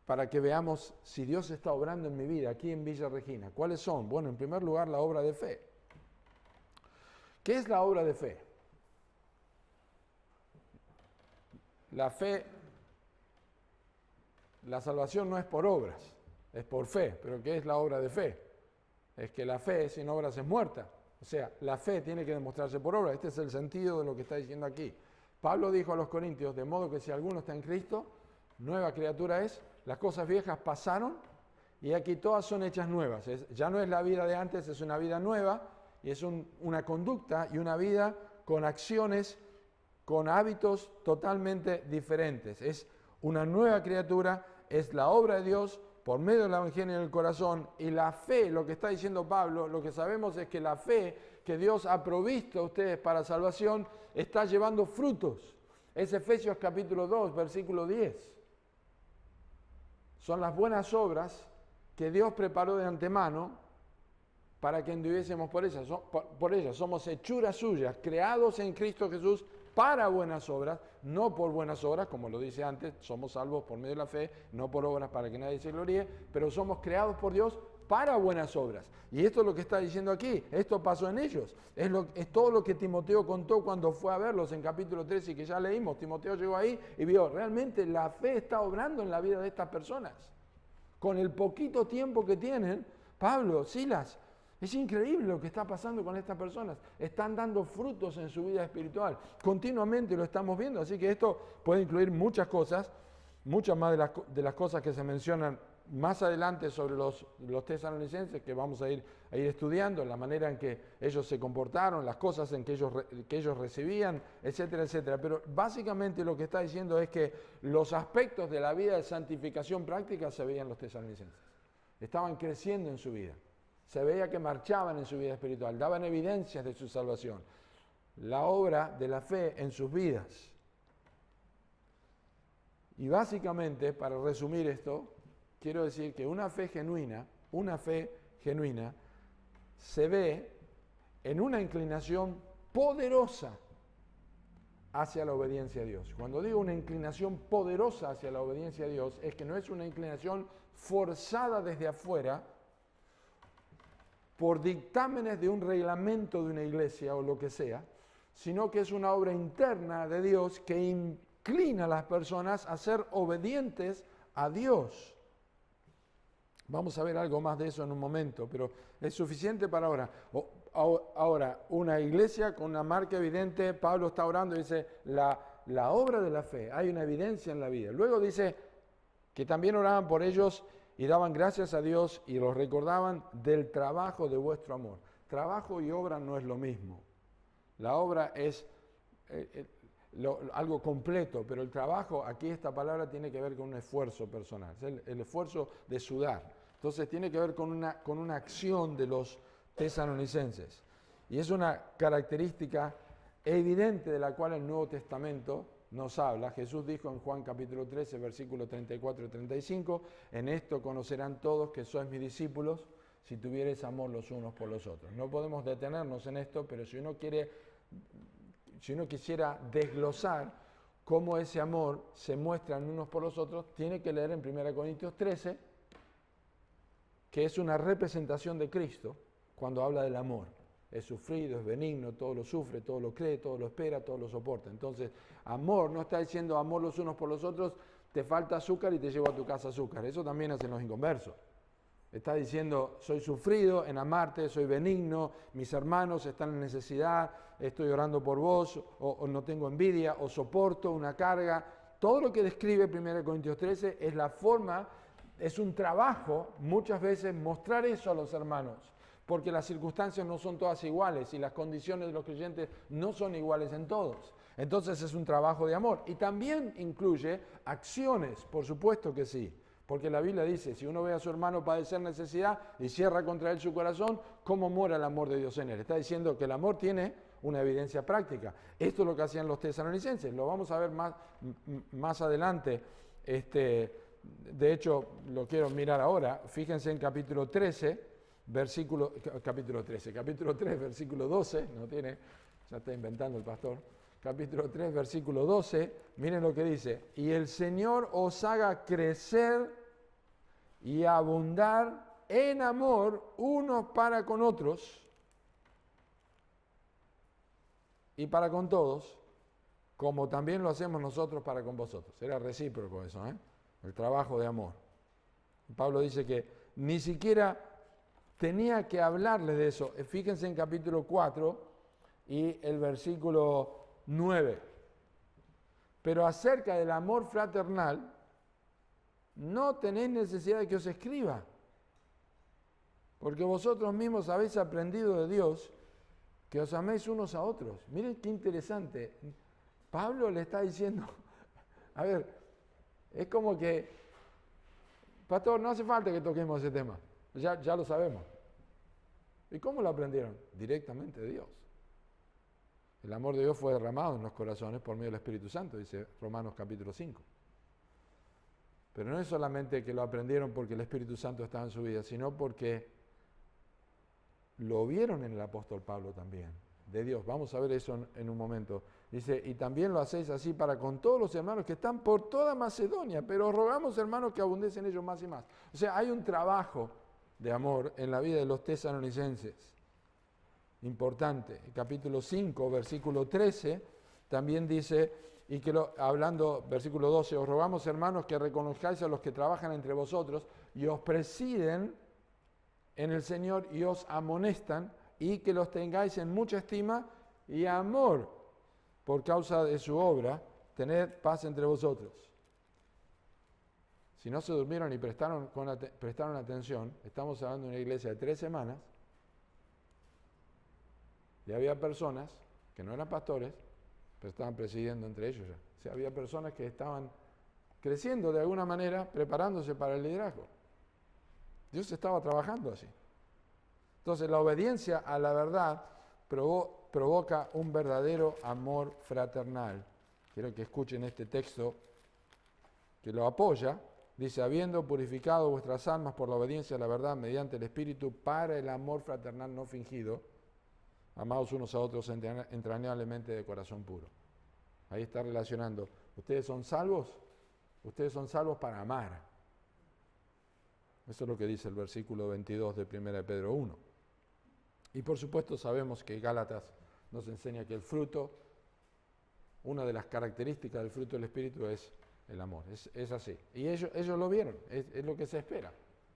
para que veamos si Dios está obrando en mi vida, aquí en Villa Regina. ¿Cuáles son? Bueno, en primer lugar, la obra de fe. ¿Qué es la obra de fe? La fe, la salvación no es por obras, es por fe. ¿Pero qué es la obra de fe? Es que la fe sin obras es muerta. O sea, la fe tiene que demostrarse por obras. Este es el sentido de lo que está diciendo aquí. Pablo dijo a los corintios, de modo que si alguno está en Cristo, nueva criatura es, las cosas viejas pasaron y aquí todas son hechas nuevas. Ya no es la vida de antes, es una vida nueva y es una conducta y una vida con acciones, con hábitos totalmente diferentes. Es una nueva criatura, es la obra de Dios por medio del Evangelio en el corazón, y la fe, lo que está diciendo Pablo, lo que sabemos es que la fe que Dios ha provisto a ustedes para salvación está llevando frutos. Es Efesios capítulo 2, versículo 10. Son las buenas obras que Dios preparó de antemano para que anduviésemos por ellas. Somos hechuras suyas, creados en Cristo Jesús para buenas obras, no por buenas obras, como lo dice antes, somos salvos por medio de la fe, no por obras para que nadie se gloríe, pero somos creados por Dios para buenas obras. Y esto es lo que está diciendo aquí, esto pasó en ellos. Es todo lo que Timoteo contó cuando fue a verlos en capítulo 13 y que ya leímos. Timoteo llegó ahí y vio, realmente la fe está obrando en la vida de estas personas. Con el poquito tiempo que tienen, Pablo, Silas, es increíble lo que está pasando con estas personas. Están dando frutos en su vida espiritual. Continuamente lo estamos viendo. Así que esto puede incluir muchas cosas, muchas más de las cosas que se mencionan más adelante sobre los tesalonicenses, que vamos a ir estudiando, la manera en que ellos se comportaron, las cosas en que ellos recibían, etcétera, etcétera. Pero básicamente lo que está diciendo es que los aspectos de la vida de santificación práctica se veían los tesalonicenses. Estaban creciendo en su vida. Se veía que marchaban en su vida espiritual, daban evidencias de su salvación. La obra de la fe en sus vidas. Y básicamente, para resumir esto, quiero decir que una fe genuina se ve en una inclinación poderosa hacia la obediencia a Dios. Cuando digo una inclinación poderosa hacia la obediencia a Dios, es que no es una inclinación forzada desde afuera, por dictámenes de un reglamento de una iglesia o lo que sea, sino que es una obra interna de Dios que inclina a las personas a ser obedientes a Dios. Vamos a ver algo más de eso en un momento, pero es suficiente para ahora. Ahora, una iglesia con una marca evidente, Pablo está orando y dice, la obra de la fe, hay una evidencia en la vida. Luego dice que también oraban por ellos y daban gracias a Dios y los recordaban del trabajo de vuestro amor. Trabajo y obra no es lo mismo. La obra es algo completo, pero el trabajo, aquí esta palabra tiene que ver con un esfuerzo personal, es el esfuerzo de sudar. Entonces tiene que ver con una acción de los tesalonicenses. Y es una característica evidente de la cual el Nuevo Testamento nos habla. Jesús dijo en Juan capítulo 13, versículos 34 y 35, en esto conocerán todos que sois mis discípulos, si tuviereis amor los unos por los otros. No podemos detenernos en esto, pero si uno quisiera desglosar cómo ese amor se muestra en unos por los otros, tiene que leer en 1 Corintios 13, que es una representación de Cristo cuando habla del amor. Es sufrido, es benigno, todo lo sufre, todo lo cree, todo lo espera, todo lo soporta. Entonces, amor no está diciendo amor los unos por los otros, te falta azúcar y te llevo a tu casa azúcar. Eso también hacen los inconversos. Está diciendo, soy sufrido en amarte, soy benigno, mis hermanos están en necesidad, estoy orando por vos, o no tengo envidia, o soporto una carga. Todo lo que describe 1 Corintios 13 es la forma, es un trabajo, muchas veces, mostrar eso a los hermanos. Porque las circunstancias no son todas iguales y las condiciones de los creyentes no son iguales en todos. Entonces es un trabajo de amor. Y también incluye acciones, por supuesto que sí. Porque la Biblia dice, si uno ve a su hermano padecer necesidad y cierra contra él su corazón, ¿cómo mora el amor de Dios en él? Está diciendo que el amor tiene una evidencia práctica. Esto es lo que hacían los tesalonicenses. Lo vamos a ver más adelante. De hecho, lo quiero mirar ahora. Fíjense en capítulo 13. capítulo 13, capítulo 3, versículo 12, no tiene, ya está inventando el pastor, capítulo 3, versículo 12, miren lo que dice, y el Señor os haga crecer y abundar en amor unos para con otros y para con todos, como también lo hacemos nosotros para con vosotros. Era recíproco eso, el trabajo de amor. Pablo dice que ni siquiera tenía que hablarles de eso. Fíjense en capítulo 4 y el versículo 9. Pero acerca del amor fraternal, no tenéis necesidad de que os escriba, porque vosotros mismos habéis aprendido de Dios que os améis unos a otros. Miren qué interesante. Pablo le está diciendo, a ver, es como que, pastor, no hace falta que toquemos ese tema, ya lo sabemos. ¿Y cómo lo aprendieron? Directamente de Dios. El amor de Dios fue derramado en los corazones por medio del Espíritu Santo, dice Romanos capítulo 5. Pero no es solamente que lo aprendieron porque el Espíritu Santo estaba en su vida, sino porque lo vieron en el apóstol Pablo también, de Dios. Vamos a ver eso en un momento. Dice, y también lo hacéis así para con todos los hermanos que están por toda Macedonia, pero os rogamos, hermanos, que abundéis en ellos más y más. O sea, hay un trabajo de amor en la vida de los tesalonicenses. Importante. El capítulo 5, versículo 13, también dice, y que hablando, versículo 12, os rogamos, hermanos, que reconozcáis a los que trabajan entre vosotros y os presiden en el Señor y os amonestan, y que los tengáis en mucha estima y amor por causa de su obra, tened paz entre vosotros. Si no se durmieron y prestaron atención, estamos hablando de una iglesia de 3 semanas, y había personas que no eran pastores, pero estaban presidiendo entre ellos ya. O sea, había personas que estaban creciendo de alguna manera, preparándose para el liderazgo. Dios estaba trabajando así. Entonces, la obediencia a la verdad provoca un verdadero amor fraternal. Quiero que escuchen este texto que lo apoya. Dice, habiendo purificado vuestras almas por la obediencia a la verdad mediante el Espíritu para el amor fraternal no fingido, amados unos a otros entrañablemente de corazón puro. Ahí está relacionando. ¿Ustedes son salvos? Ustedes son salvos para amar. Eso es lo que dice el versículo 22 de 1 Pedro 1. Y por supuesto sabemos que Gálatas nos enseña que el fruto, una de las características del fruto del Espíritu es el amor. Es así. Y ellos lo vieron, es lo que se espera.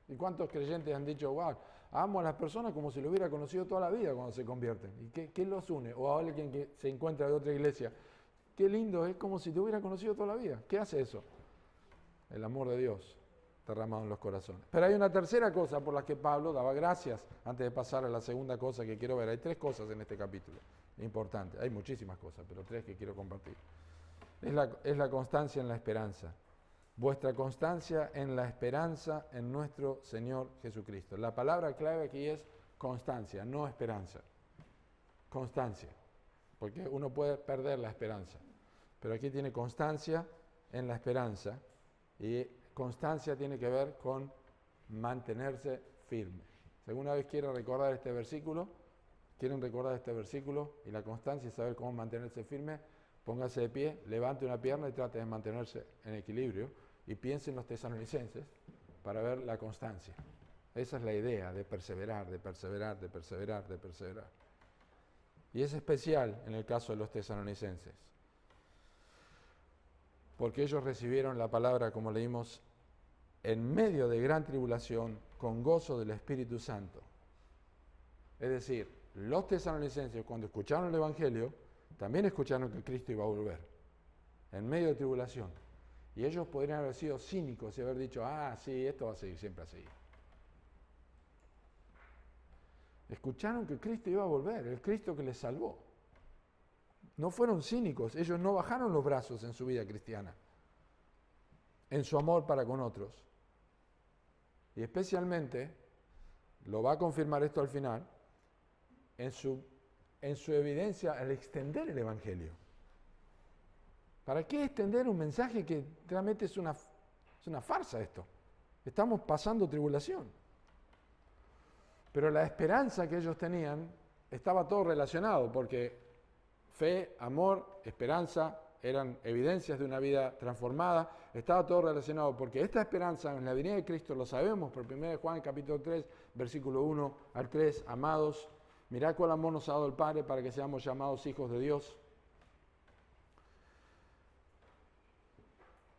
¿Y cuántos creyentes han dicho, wow, amo a las personas como si lo hubiera conocido toda la vida cuando se convierten? ¿Y qué los une? O a alguien que se encuentra de otra iglesia. Qué lindo, es como si te hubiera conocido toda la vida. ¿Qué hace eso? El amor de Dios derramado en los corazones. Pero hay una tercera cosa por la que Pablo daba gracias antes de pasar a la segunda cosa que quiero ver. Hay 3 cosas en este capítulo importantes. Hay muchísimas cosas, pero 3 que quiero compartir. Es la constancia en la esperanza. Vuestra constancia en la esperanza en nuestro Señor Jesucristo. La palabra clave aquí es constancia, no esperanza. Constancia. Porque uno puede perder la esperanza. Pero aquí tiene constancia en la esperanza. Y constancia tiene que ver con mantenerse firme. Si alguna vez quieren recordar este versículo, y la constancia es saber cómo mantenerse firme, póngase de pie, levante una pierna y trate de mantenerse en equilibrio y piense en los tesalonicenses para ver la constancia. Esa es la idea de perseverar, de perseverar, de perseverar, de perseverar. Y es especial en el caso de los tesalonicenses, porque ellos recibieron la palabra, como leímos, en medio de gran tribulación, con gozo del Espíritu Santo. Es decir, los tesalonicenses, cuando escucharon el Evangelio, también escucharon que Cristo iba a volver, en medio de tribulación. Y ellos podrían haber sido cínicos y haber dicho, sí, esto va a seguir siempre así. Escucharon que Cristo iba a volver, el Cristo que les salvó. No fueron cínicos, ellos no bajaron los brazos en su vida cristiana, en su amor para con otros. Y especialmente, lo va a confirmar esto al final, en su evidencia al extender el Evangelio. ¿Para qué extender un mensaje que realmente es una farsa esto? Estamos pasando tribulación. Pero la esperanza que ellos tenían estaba todo relacionado, porque fe, amor, esperanza eran evidencias de una vida transformada, estaba todo relacionado, porque esta esperanza en la venida de Cristo lo sabemos por 1 Juan capítulo 3, versículo 1 al 3, amados, mirad cuál amor nos ha dado el Padre para que seamos llamados hijos de Dios.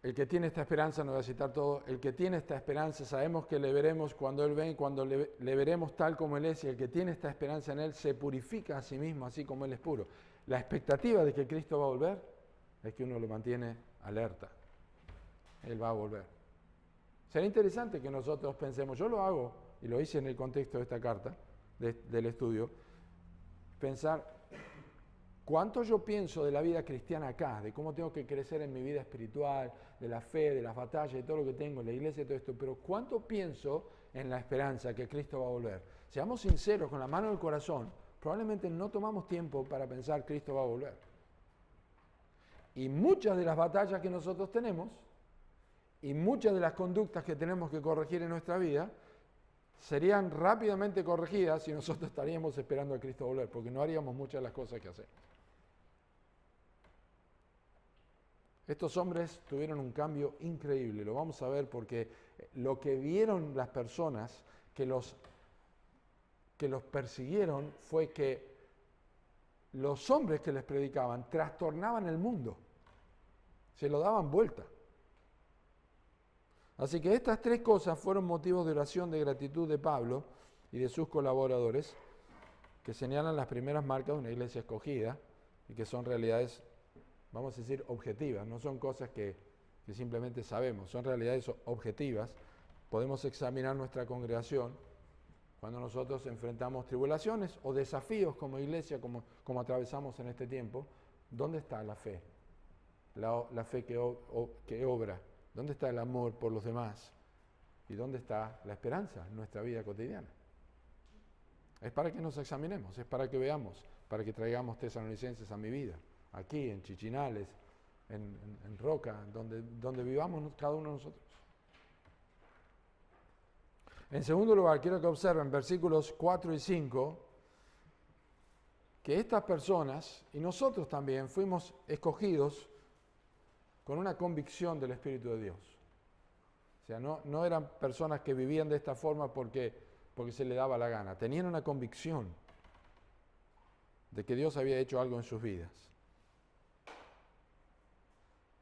El que tiene esta esperanza, no voy a citar todo, el que tiene esta esperanza, sabemos que le veremos cuando Él venga, cuando le veremos tal como Él es, y el que tiene esta esperanza en Él se purifica a sí mismo, así como Él es puro. La expectativa de que Cristo va a volver es que uno lo mantiene alerta. Él va a volver. Sería interesante que nosotros pensemos, yo lo hago, y lo hice en el contexto de esta carta, del estudio, pensar cuánto yo pienso de la vida cristiana acá, de cómo tengo que crecer en mi vida espiritual, de la fe, de las batallas, de todo lo que tengo en la iglesia y todo esto, pero cuánto pienso en la esperanza que Cristo va a volver. Seamos sinceros, con la mano del corazón, probablemente no tomamos tiempo para pensar que Cristo va a volver. Y muchas de las batallas que nosotros tenemos, y muchas de las conductas que tenemos que corregir en nuestra vida, serían rápidamente corregidas si nosotros estaríamos esperando a Cristo volver, porque no haríamos muchas de las cosas que hacemos. Estos hombres tuvieron un cambio increíble, lo vamos a ver porque lo que vieron las personas que los persiguieron fue que los hombres que les predicaban trastornaban el mundo, se lo daban vuelta. Así que estas tres cosas fueron motivos de oración de gratitud de Pablo y de sus colaboradores, que señalan las primeras marcas de una iglesia escogida y que son realidades, vamos a decir, objetivas, no son cosas que simplemente sabemos, son realidades objetivas. Podemos examinar nuestra congregación cuando nosotros enfrentamos tribulaciones o desafíos como iglesia, como atravesamos en este tiempo. ¿Dónde está la fe? La fe que obra. ¿Dónde está el amor por los demás? ¿Y dónde está la esperanza en nuestra vida cotidiana? Es para que nos examinemos, es para que veamos, para que traigamos tesalonicenses a mi vida, aquí en Chichinales, en Roca, donde vivamos cada uno de nosotros. En segundo lugar, quiero que observen versículos 4 y 5, que estas personas, y nosotros también, fuimos escogidos con una convicción del Espíritu de Dios. O sea, no eran personas que vivían de esta forma porque se les daba la gana. Tenían una convicción de que Dios había hecho algo en sus vidas.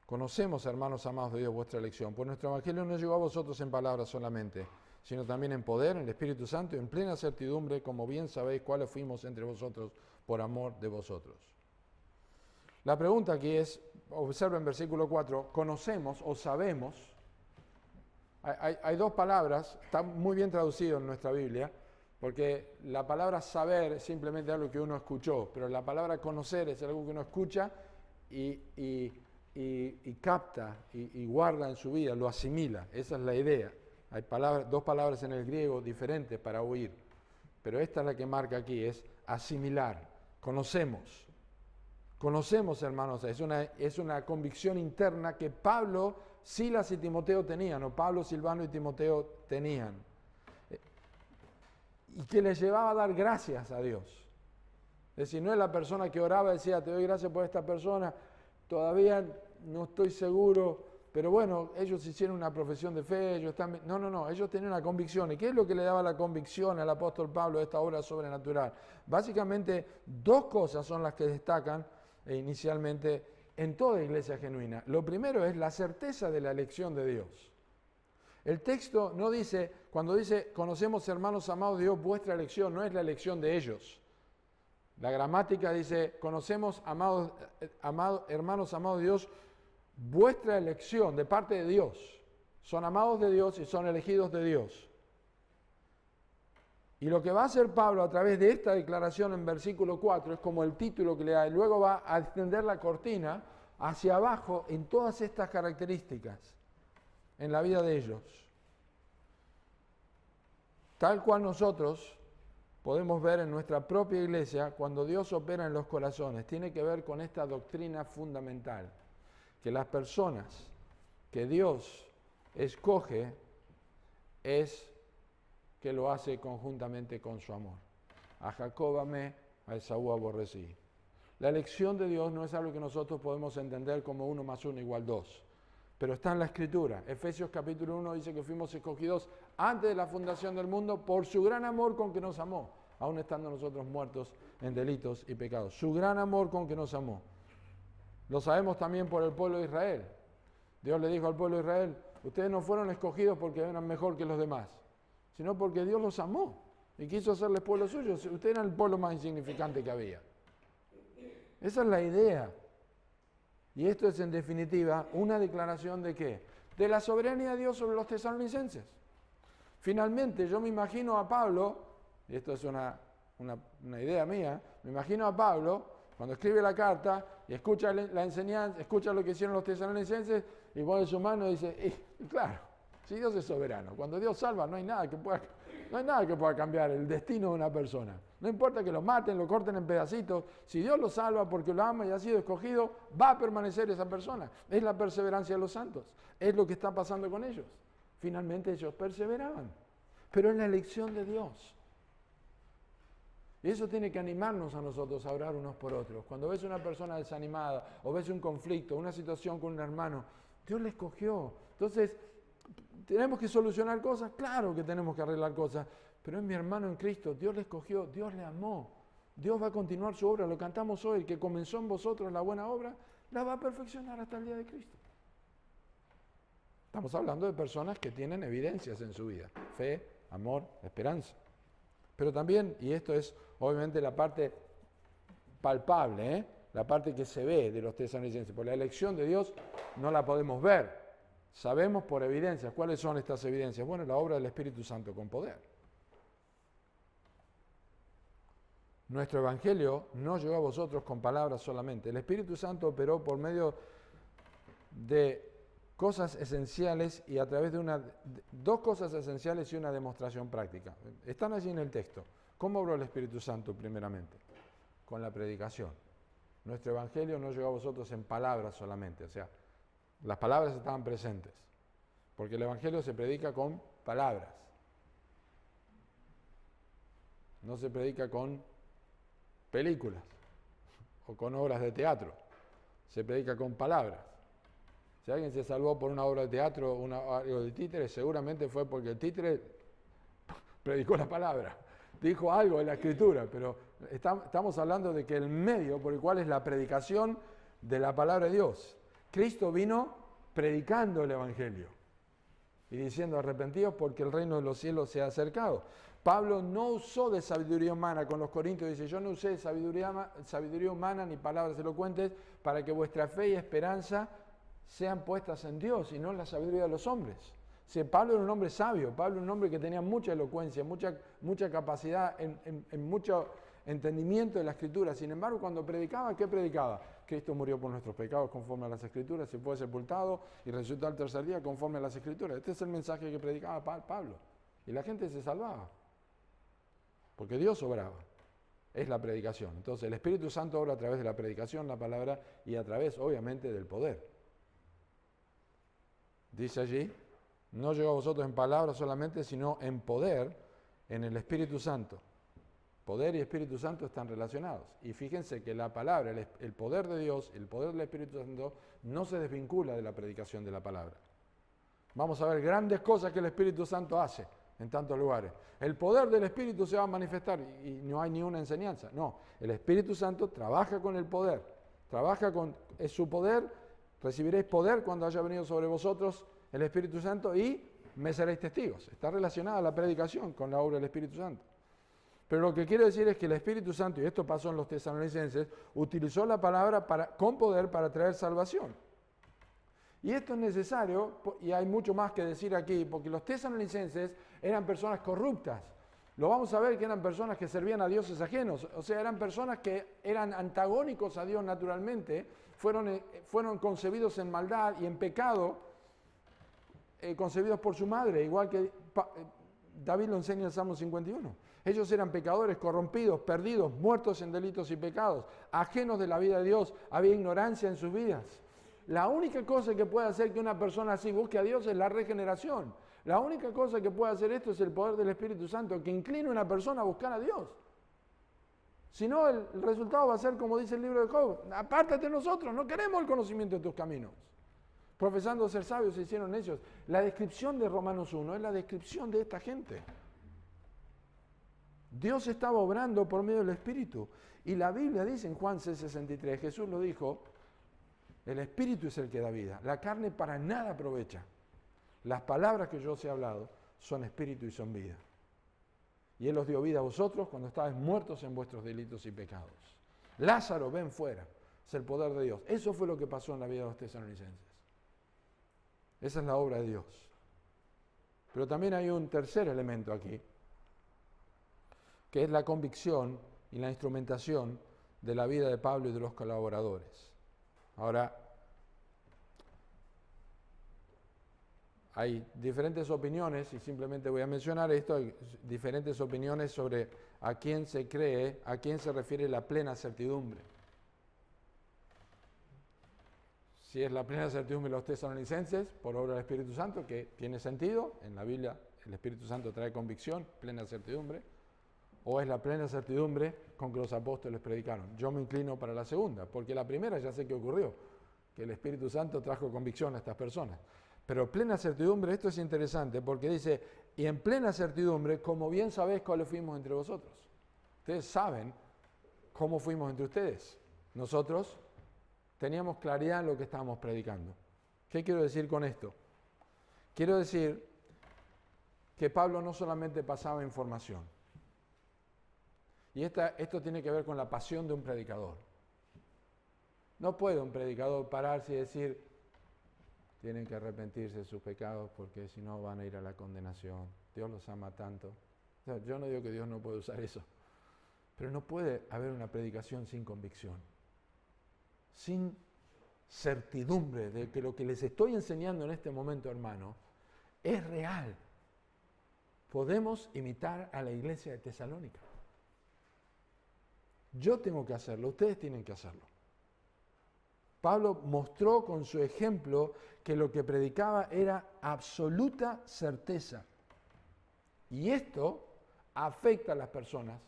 Conocemos, hermanos amados de Dios, vuestra elección, pues nuestro evangelio no llegó a vosotros en palabras solamente, sino también en poder, en el Espíritu Santo y en plena certidumbre, como bien sabéis cuáles fuimos entre vosotros por amor de vosotros. La pregunta aquí es, observen versículo 4, conocemos o sabemos, hay dos palabras, está muy bien traducido en nuestra Biblia, porque la palabra saber es simplemente algo que uno escuchó, pero la palabra conocer es algo que uno escucha y capta y guarda en su vida, lo asimila, esa es la idea. Hay dos palabras en el griego diferentes para oír, pero esta es la que marca aquí, es asimilar, conocemos. Conocemos, hermanos, es una convicción interna que Pablo, Silas y Timoteo tenían, o Pablo, Silvano y Timoteo tenían, y que les llevaba a dar gracias a Dios. Es decir, no es la persona que oraba y decía, te doy gracias por esta persona, todavía no estoy seguro, pero bueno, ellos hicieron una profesión de fe, ellos están... No, ellos tenían una convicción. ¿Y qué es lo que le daba la convicción al apóstol Pablo de esta obra sobrenatural? Básicamente, dos cosas son las que destacan inicialmente en toda iglesia genuina. Lo primero es la certeza de la elección de Dios. El texto no dice, cuando dice, conocemos, hermanos amados de Dios, vuestra elección, no es la elección de ellos. La gramática dice, conocemos, hermanos amados de Dios, vuestra elección de parte de Dios. Son amados de Dios y son elegidos de Dios. Y lo que va a hacer Pablo a través de esta declaración en versículo 4 es como el título que le da, y luego va a extender la cortina hacia abajo en todas estas características en la vida de ellos. Tal cual nosotros podemos ver en nuestra propia iglesia, cuando Dios opera en los corazones, tiene que ver con esta doctrina fundamental, que las personas que Dios escoge es que lo hace conjuntamente con su amor. A Jacob amé, a Esaú aborrecí. La elección de Dios no es algo que nosotros podemos entender como 1 más 1 igual 2. Pero está en la Escritura. Efesios capítulo 1 dice que fuimos escogidos antes de la fundación del mundo por su gran amor con que nos amó, aun estando nosotros muertos en delitos y pecados. Su gran amor con que nos amó. Lo sabemos también por el pueblo de Israel. Dios le dijo al pueblo de Israel, ustedes no fueron escogidos porque eran mejor que los demás, sino porque Dios los amó y quiso hacerles pueblo suyo. Ustedes eran el pueblo más insignificante que había. Esa es la idea. Y esto es en definitiva una declaración de ¿qué? De la soberanía de Dios sobre los tesalonicenses. Finalmente yo me imagino a Pablo, y esto es una idea mía, me imagino a Pablo cuando escribe la carta y escucha la enseñanza, escucha lo que hicieron los tesalonicenses y pone su mano y dice, y claro, si Dios es soberano, cuando Dios salva no hay nada que pueda cambiar el destino de una persona. No importa que lo maten, lo corten en pedacitos, si Dios lo salva porque lo ama y ha sido escogido, va a permanecer esa persona. Es la perseverancia de los santos, es lo que está pasando con ellos. Finalmente ellos perseveraban, pero es la elección de Dios. Y eso tiene que animarnos a nosotros a orar unos por otros. Cuando ves una persona desanimada o ves un conflicto, una situación con un hermano, Dios le escogió. Entonces, ¿tenemos que solucionar cosas? Claro que tenemos que arreglar cosas, pero es mi hermano en Cristo, Dios le escogió, Dios le amó. Dios va a continuar su obra, lo cantamos hoy, el que comenzó en vosotros la buena obra, la va a perfeccionar hasta el día de Cristo. Estamos hablando de personas que tienen evidencias en su vida, fe, amor, esperanza. Pero también, y esto es obviamente la parte palpable, la parte que se ve de los tesalonicenses, por la elección de Dios no la podemos ver. Sabemos por evidencias. ¿Cuáles son estas evidencias? Bueno, la obra del Espíritu Santo con poder. Nuestro Evangelio no llegó a vosotros con palabras solamente. El Espíritu Santo operó por medio de cosas esenciales y a través de dos cosas esenciales y una demostración práctica. Están allí en el texto. ¿Cómo obró el Espíritu Santo primeramente? Con la predicación. Nuestro Evangelio no llegó a vosotros en palabras solamente, o sea, las palabras estaban presentes, porque el Evangelio se predica con palabras. No se predica con películas o con obras de teatro. Se predica con palabras. Si alguien se salvó por una obra de teatro o algo de títere, seguramente fue porque el títere predicó la palabra, dijo algo en la Escritura, pero estamos hablando de que el medio por el cual es la predicación de la palabra de Dios. Cristo vino predicando el Evangelio y diciendo arrepentidos porque el reino de los cielos se ha acercado. Pablo no usó de sabiduría humana con los corintios, dice, yo no usé de sabiduría humana ni palabras elocuentes para que vuestra fe y esperanza sean puestas en Dios y no en la sabiduría de los hombres. Pablo era un hombre sabio, Pablo era un hombre que tenía mucha elocuencia, mucha capacidad en mucho entendimiento de la Escritura. Sin embargo, cuando predicaba, ¿qué predicaba? Cristo murió por nuestros pecados conforme a las Escrituras, se fue sepultado y resucitó al tercer día conforme a las Escrituras. Este es el mensaje que predicaba Pablo. Y la gente se salvaba, porque Dios obraba. Es la predicación. Entonces, el Espíritu Santo obra a través de la predicación, la palabra, y a través, obviamente, del poder. Dice allí, no llegó a vosotros en palabras solamente, sino en poder, en el Espíritu Santo. Poder y Espíritu Santo están relacionados. Y fíjense que la palabra, el poder de Dios, el poder del Espíritu Santo, no se desvincula de la predicación de la palabra. Vamos a ver grandes cosas que el Espíritu Santo hace en tantos lugares. El poder del Espíritu se va a manifestar y no hay ni una enseñanza. No, el Espíritu Santo trabaja con el poder. Es su poder. Recibiréis poder cuando haya venido sobre vosotros el Espíritu Santo y me seréis testigos. Está relacionada la predicación con la obra del Espíritu Santo. Pero lo que quiero decir es que el Espíritu Santo, y esto pasó en los tesalonicenses, utilizó la palabra con poder para traer salvación. Y esto es necesario, y hay mucho más que decir aquí, porque los tesalonicenses eran personas corruptas. Lo vamos a ver que eran personas que servían a dioses ajenos, o sea, eran personas que eran antagónicos a Dios naturalmente, fueron concebidos en maldad y en pecado, concebidos por su madre, igual que David lo enseña en el Salmo 51. Ellos eran pecadores, corrompidos, perdidos, muertos en delitos y pecados, ajenos de la vida de Dios, había ignorancia en sus vidas. La única cosa que puede hacer que una persona así busque a Dios es la regeneración. La única cosa que puede hacer esto es el poder del Espíritu Santo, que incline a una persona a buscar a Dios. Si no, el resultado va a ser como dice el libro de Job: apártate de nosotros, no queremos el conocimiento de tus caminos. Profesando ser sabios se hicieron necios. La descripción de Romanos 1 es la descripción de esta gente. Dios estaba obrando por medio del Espíritu. Y la Biblia dice en Juan 6:63, Jesús lo dijo: el Espíritu es el que da vida, la carne para nada aprovecha. Las palabras que yo os he hablado son Espíritu y son vida. Y Él os dio vida a vosotros cuando estabais muertos en vuestros delitos y pecados. Lázaro, ven fuera. Es el poder de Dios. Eso fue lo que pasó en la vida de los tesalonicenses. Esa es la obra de Dios. Pero también hay un tercer elemento aquí, que es la convicción y la instrumentación de la vida de Pablo y de los colaboradores. Ahora, hay diferentes opiniones, y simplemente voy a mencionar esto, hay diferentes opiniones sobre a quién se cree, a quién se refiere la plena certidumbre. Si es la plena certidumbre de los tesalonicenses, por obra del Espíritu Santo, que tiene sentido, en la Biblia el Espíritu Santo trae convicción, plena certidumbre, o es la plena certidumbre con que los apóstoles predicaron. Yo me inclino para la segunda, porque la primera ya sé que ocurrió, que el Espíritu Santo trajo convicción a estas personas. Pero plena certidumbre, esto es interesante, porque dice: y en plena certidumbre, como bien sabéis cuáles fuimos entre vosotros. Ustedes saben cómo fuimos entre ustedes. Nosotros teníamos claridad en lo que estábamos predicando. ¿Qué quiero decir con esto? Quiero decir que Pablo no solamente pasaba información. Y esto tiene que ver con la pasión de un predicador. No puede un predicador pararse y decir: tienen que arrepentirse de sus pecados porque si no van a ir a la condenación. Dios los ama tanto. O sea, yo no digo que Dios no puede usar eso, pero no puede haber una predicación sin convicción, sin certidumbre de que lo que les estoy enseñando en este momento, hermano, es real. Podemos imitar a la iglesia de Tesalónica. Yo tengo que hacerlo, ustedes tienen que hacerlo. Pablo mostró con su ejemplo que lo que predicaba era absoluta certeza. Y esto afecta a las personas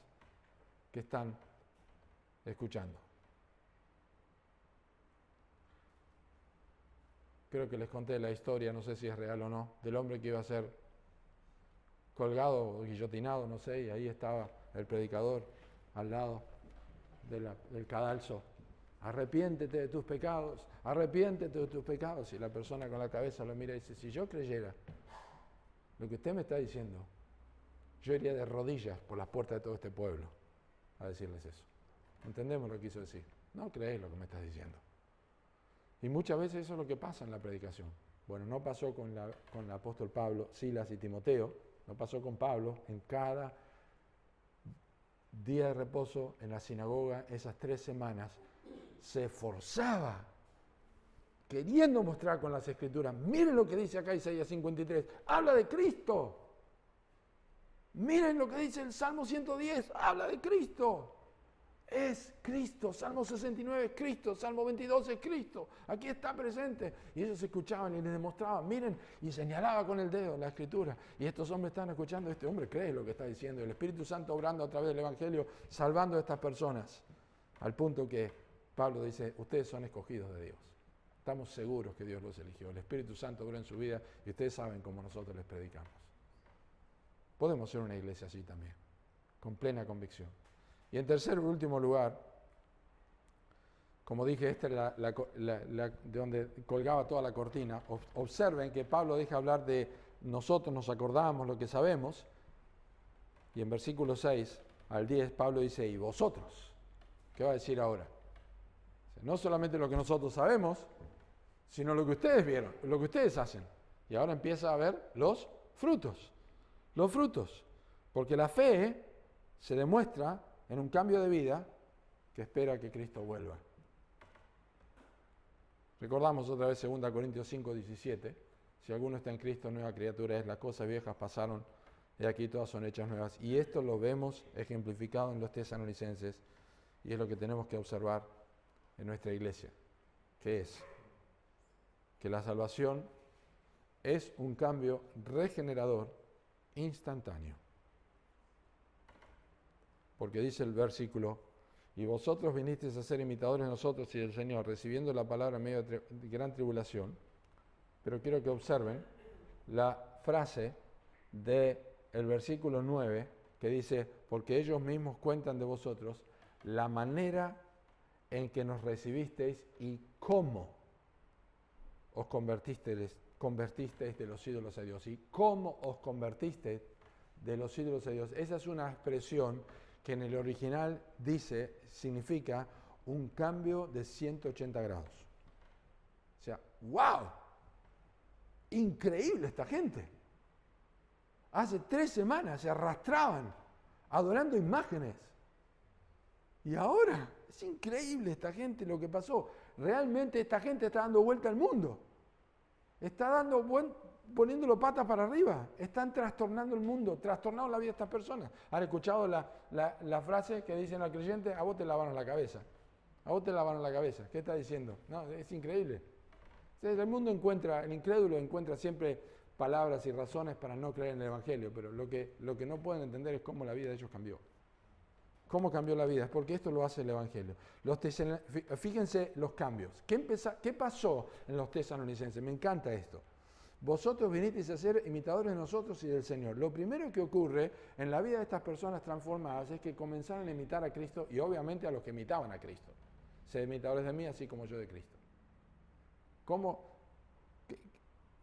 que están escuchando. Creo que les conté la historia, no sé si es real o no, del hombre que iba a ser colgado o guillotinado, no sé, y ahí estaba el predicador al lado del cadalso. Arrepiéntete de tus pecados, arrepiéntete de tus pecados. Y la persona con la cabeza lo mira y dice: si yo creyera lo que usted me está diciendo, yo iría de rodillas por las puertas de todo este pueblo a decirles eso. ¿Entendemos lo que quiso decir? No crees lo que me estás diciendo. Y muchas veces eso es lo que pasa en la predicación. Bueno, no pasó con el apóstol Pablo, Silas y Timoteo, no pasó con Pablo. En cada día de reposo en la sinagoga, esas 3 semanas, se esforzaba, queriendo mostrar con las Escrituras: miren lo que dice acá Isaías 53, habla de Cristo. Miren lo que dice el Salmo 110, habla de Cristo. Es Cristo. Salmo 69 es Cristo, Salmo 22 es Cristo. Aquí está presente. Y ellos escuchaban y les demostraban, miren, y señalaba con el dedo la Escritura. Y estos hombres están escuchando: este hombre cree lo que está diciendo. El Espíritu Santo obrando a través del Evangelio, salvando a estas personas. Al punto que Pablo dice: ustedes son escogidos de Dios. Estamos seguros que Dios los eligió. El Espíritu Santo obró en su vida y ustedes saben cómo nosotros les predicamos. Podemos ser una iglesia así también, con plena convicción. Y en tercer y último lugar, como dije, esta era de donde colgaba toda la cortina. Observen que Pablo deja hablar de nosotros, nos acordamos lo que sabemos, y en versículo 6 al 10 Pablo dice: ¿y vosotros? ¿Qué va a decir ahora? No solamente lo que nosotros sabemos, sino lo que ustedes vieron, lo que ustedes hacen. Y ahora empieza a ver los frutos. Los frutos. Porque la fe se demuestra en un cambio de vida que espera que Cristo vuelva. Recordamos otra vez 2 Corintios 5, 17. Si alguno está en Cristo, nueva criatura es. Las cosas viejas pasaron y aquí todas son hechas nuevas. Y esto lo vemos ejemplificado en los tesalonicenses y es lo que tenemos que observar en nuestra iglesia. ¿Qué es? Que la salvación es un cambio regenerador instantáneo. Porque dice el versículo, y vosotros vinisteis a ser imitadores de nosotros y del Señor, recibiendo la palabra en medio de gran tribulación. Pero quiero que observen la frase del versículo 9, que dice, porque ellos mismos cuentan de vosotros la manera en que nos recibisteis y cómo os convertisteis de los ídolos a Dios. Y cómo os convertisteis de los ídolos a Dios. Esa es una expresión que en el original significa un cambio de 180 grados. O sea, ¡wow! Increíble esta gente. Hace 3 semanas se arrastraban adorando imágenes. Y ahora es increíble esta gente lo que pasó. Realmente esta gente está dando vuelta al mundo. Está poniéndolo patas para arriba. Están trastornando el mundo, trastornando la vida de estas personas. ¿Han escuchado la frase que dicen los creyentes? A vos te lavaron la cabeza. A vos te lavaron la cabeza. ¿Qué está diciendo? No, es increíble. El mundo el incrédulo encuentra siempre palabras y razones para no creer en el Evangelio, pero lo que no pueden entender es cómo la vida de ellos cambió. ¿Cómo cambió la vida? Es porque esto lo hace el Evangelio. Fíjense los cambios. ¿Qué pasó en los tesalonicenses? Me encanta esto. Vosotros vinisteis a ser imitadores de nosotros y del Señor. Lo primero que ocurre en la vida de estas personas transformadas es que comenzaron a imitar a Cristo y obviamente a los que imitaban a Cristo. Sed imitadores de mí, así como yo de Cristo.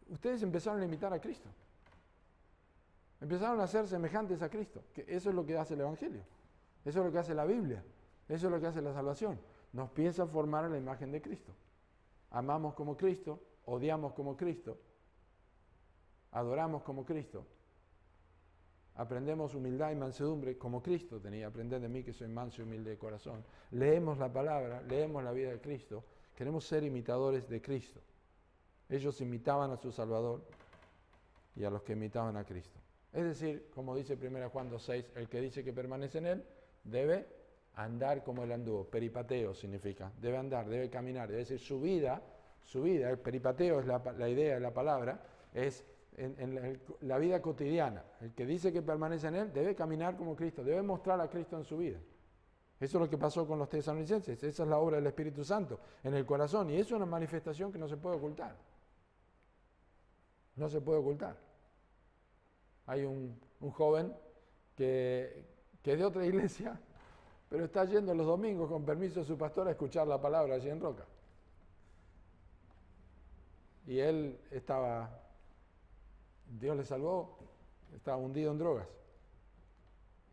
Ustedes empezaron a imitar a Cristo. Empezaron a ser semejantes a Cristo. Eso es lo que hace el Evangelio. Eso es lo que hace la Biblia. Eso es lo que hace la salvación. Nos empieza a formar a la imagen de Cristo. Amamos como Cristo, odiamos como Cristo, adoramos como Cristo, aprendemos humildad y mansedumbre como Cristo tenía. Aprended de mí que soy manso y humilde de corazón. Leemos la palabra, leemos la vida de Cristo. Queremos ser imitadores de Cristo. Ellos imitaban a su Salvador y a los que imitaban a Cristo. Es decir, como dice 1 Juan 2:6, el que dice que permanece en Él debe andar como Él anduvo. Peripateo significa, debe andar, debe caminar. Es decir, su vida, el peripateo es la idea, la palabra, es en la vida cotidiana. El que dice que permanece en Él debe caminar como Cristo, debe mostrar a Cristo en su vida. Eso es lo que pasó con los tesalonicenses. Esa es la obra del Espíritu Santo en el corazón. Y eso es una manifestación que no se puede ocultar. No se puede ocultar. Hay un joven que es de otra iglesia, pero está yendo los domingos con permiso de su pastor a escuchar la palabra allí en Roca. Y él Dios le salvó, estaba hundido en drogas.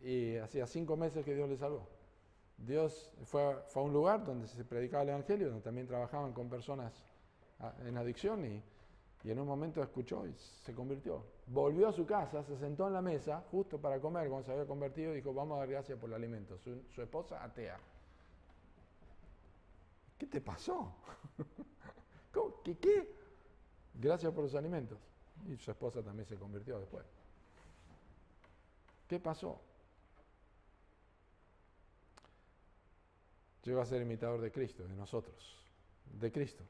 Y hacía 5 meses que Dios le salvó. Dios fue a un lugar donde se predicaba el Evangelio, donde también trabajaban con personas en adicción y en un momento escuchó y se convirtió. Volvió a su casa, se sentó en la mesa justo para comer cuando se había convertido y dijo, vamos a dar gracias por el alimento. Su esposa atea. ¿Qué te pasó? ¿Qué? Gracias por los alimentos. Y su esposa también se convirtió después. ¿Qué pasó? Llegó a ser imitador de Cristo, de nosotros, de Cristo.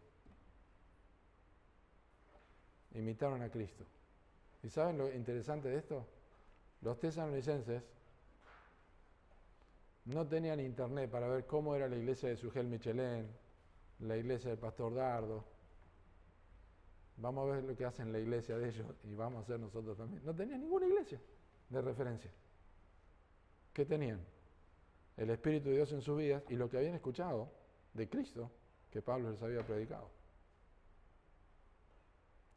Imitaron a Cristo. ¿Y saben lo interesante de esto? Los tesalonicenses no tenían internet para ver cómo era la iglesia de Sugel Michelén, la iglesia del pastor Dardo. Vamos a ver lo que hacen la iglesia de ellos y vamos a hacer nosotros también. No tenían ninguna iglesia de referencia. ¿Qué tenían? El Espíritu de Dios en sus vidas y lo que habían escuchado de Cristo que Pablo les había predicado.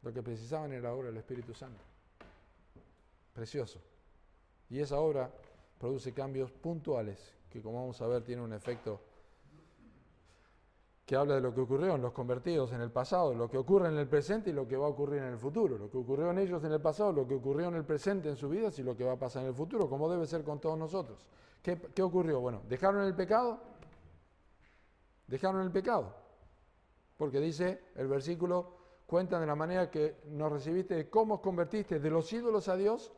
Lo que precisaban era la obra del Espíritu Santo. Precioso. Y esa obra produce cambios puntuales que, como vamos a ver, tiene un efecto que habla de lo que ocurrió en los convertidos en el pasado, lo que ocurre en el presente y lo que va a ocurrir en el futuro. Lo que ocurrió en ellos en el pasado, lo que ocurrió en el presente en sus vidas y lo que va a pasar en el futuro, como debe ser con todos nosotros. ¿Qué ocurrió? Bueno, ¿dejaron el pecado? Dejaron el pecado. Porque dice el versículo, cuentan de la manera que nos recibiste, de cómo os convertiste de los ídolos a Dios.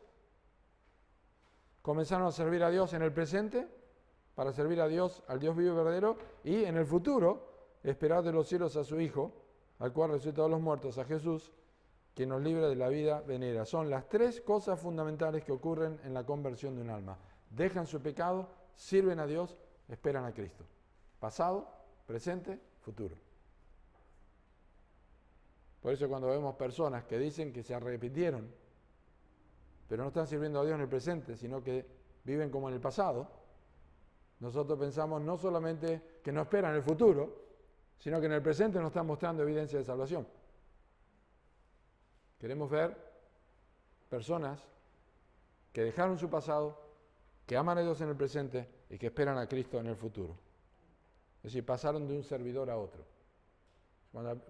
Comenzaron a servir a Dios en el presente, para servir a Dios, al Dios vivo y verdadero, y en el futuro, esperar de los cielos a su Hijo, al cual resucitó de los muertos, a Jesús, que nos libre de la vida venidera. Son las tres cosas fundamentales que ocurren en la conversión de un alma. Dejan su pecado, sirven a Dios, esperan a Cristo. Pasado, presente, futuro. Por eso cuando vemos personas que dicen que se arrepintieron, pero no están sirviendo a Dios en el presente, sino que viven como en el pasado, nosotros pensamos no solamente que no esperan el futuro, sino que en el presente nos están mostrando evidencia de salvación. Queremos ver personas que dejaron su pasado, que aman a Dios en el presente y que esperan a Cristo en el futuro. Es decir, pasaron de un servidor a otro.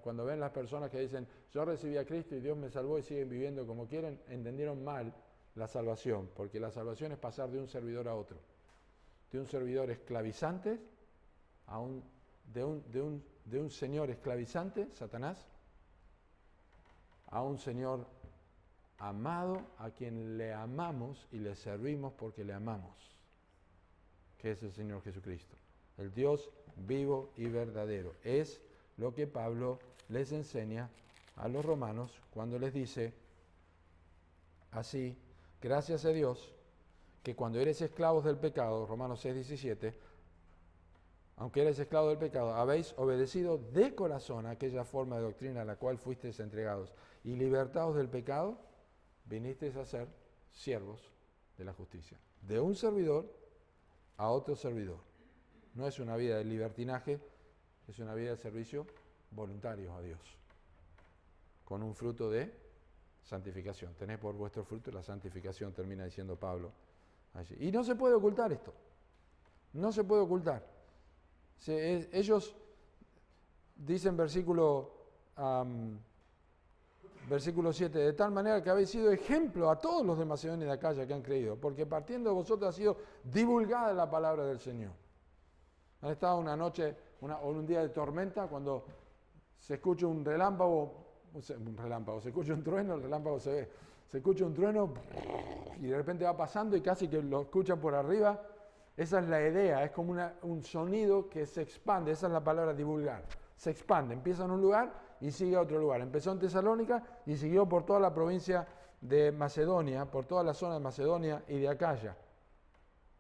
Cuando ven las personas que dicen, yo recibí a Cristo y Dios me salvó y siguen viviendo como quieren, entendieron mal la salvación, porque la salvación es pasar de un servidor a otro. De un servidor esclavizante de un señor esclavizante, Satanás, a un Señor amado, a quien le amamos y le servimos porque le amamos, que es el Señor Jesucristo, el Dios vivo y verdadero. Es lo que Pablo les enseña a los romanos cuando les dice así: gracias a Dios que cuando eres esclavos del pecado, Romanos 6:17, aunque eres esclavo del pecado, habéis obedecido de corazón a aquella forma de doctrina a la cual fuisteis entregados, y libertados del pecado, vinisteis a ser siervos de la justicia. De un servidor a otro servidor. No es una vida de libertinaje, es una vida de servicio voluntario a Dios, con un fruto de santificación. Tenés por vuestro fruto la santificación, termina diciendo Pablo allí. Y no se puede ocultar esto. No se puede ocultar. Ellos dicen versículo 7, de tal manera que habéis sido ejemplo a todos los de Macedonia y de Acaya que han creído, porque partiendo de vosotros ha sido divulgada la palabra del Señor. Han estado una noche o un día de tormenta cuando se escucha un relámpago, se escucha un trueno, el relámpago se ve, se escucha un trueno y de repente va pasando y casi que lo escuchan por arriba. Esa es la idea, es como un sonido que se expande, esa es la palabra divulgar. Se expande, empieza en un lugar y sigue a otro lugar. Empezó en Tesalónica y siguió por toda la provincia de Macedonia, por toda la zona de Macedonia y de Acaya.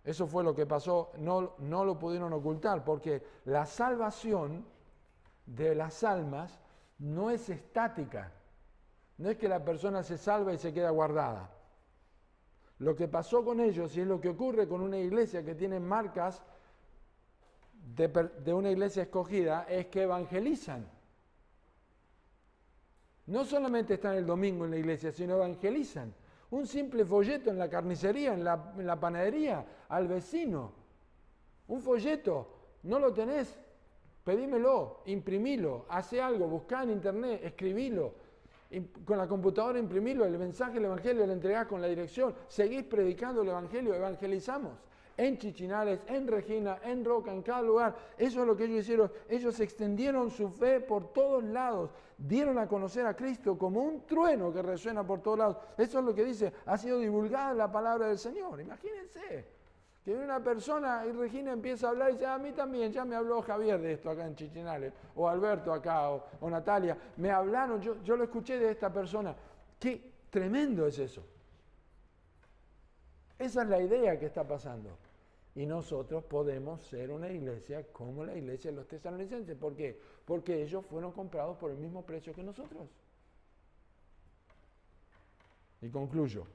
Eso fue lo que pasó, no lo pudieron ocultar, porque la salvación de las almas no es estática. No es que la persona se salva y se queda guardada. Lo que pasó con ellos y es lo que ocurre con una iglesia que tiene marcas de una iglesia escogida es que evangelizan. No solamente están el domingo en la iglesia, sino evangelizan. Un simple folleto en la carnicería, en la panadería, al vecino. Un folleto, ¿no lo tenés? Pedímelo, imprimilo, hace algo, buscá en internet, escribilo. Con la computadora imprimilo, el mensaje, el evangelio, lo entregás con la dirección. Seguís predicando el evangelio, evangelizamos. En Chichinales, en Regina, en Roca, en cada lugar. Eso es lo que ellos hicieron. Ellos extendieron su fe por todos lados. Dieron a conocer a Cristo como un trueno que resuena por todos lados. Eso es lo que dice, ha sido divulgada la palabra del Señor. Imagínense que una persona y Regina empieza a hablar y dice, a mí también, ya me habló Javier de esto acá en Chichinales, o Alberto acá, o Natalia. Me hablaron, yo lo escuché de esta persona. Qué tremendo es eso. Esa es la idea que está pasando. Y nosotros podemos ser una iglesia como la iglesia de los tesalonicenses. ¿Por qué? Porque ellos fueron comprados por el mismo precio que nosotros. Y concluyo.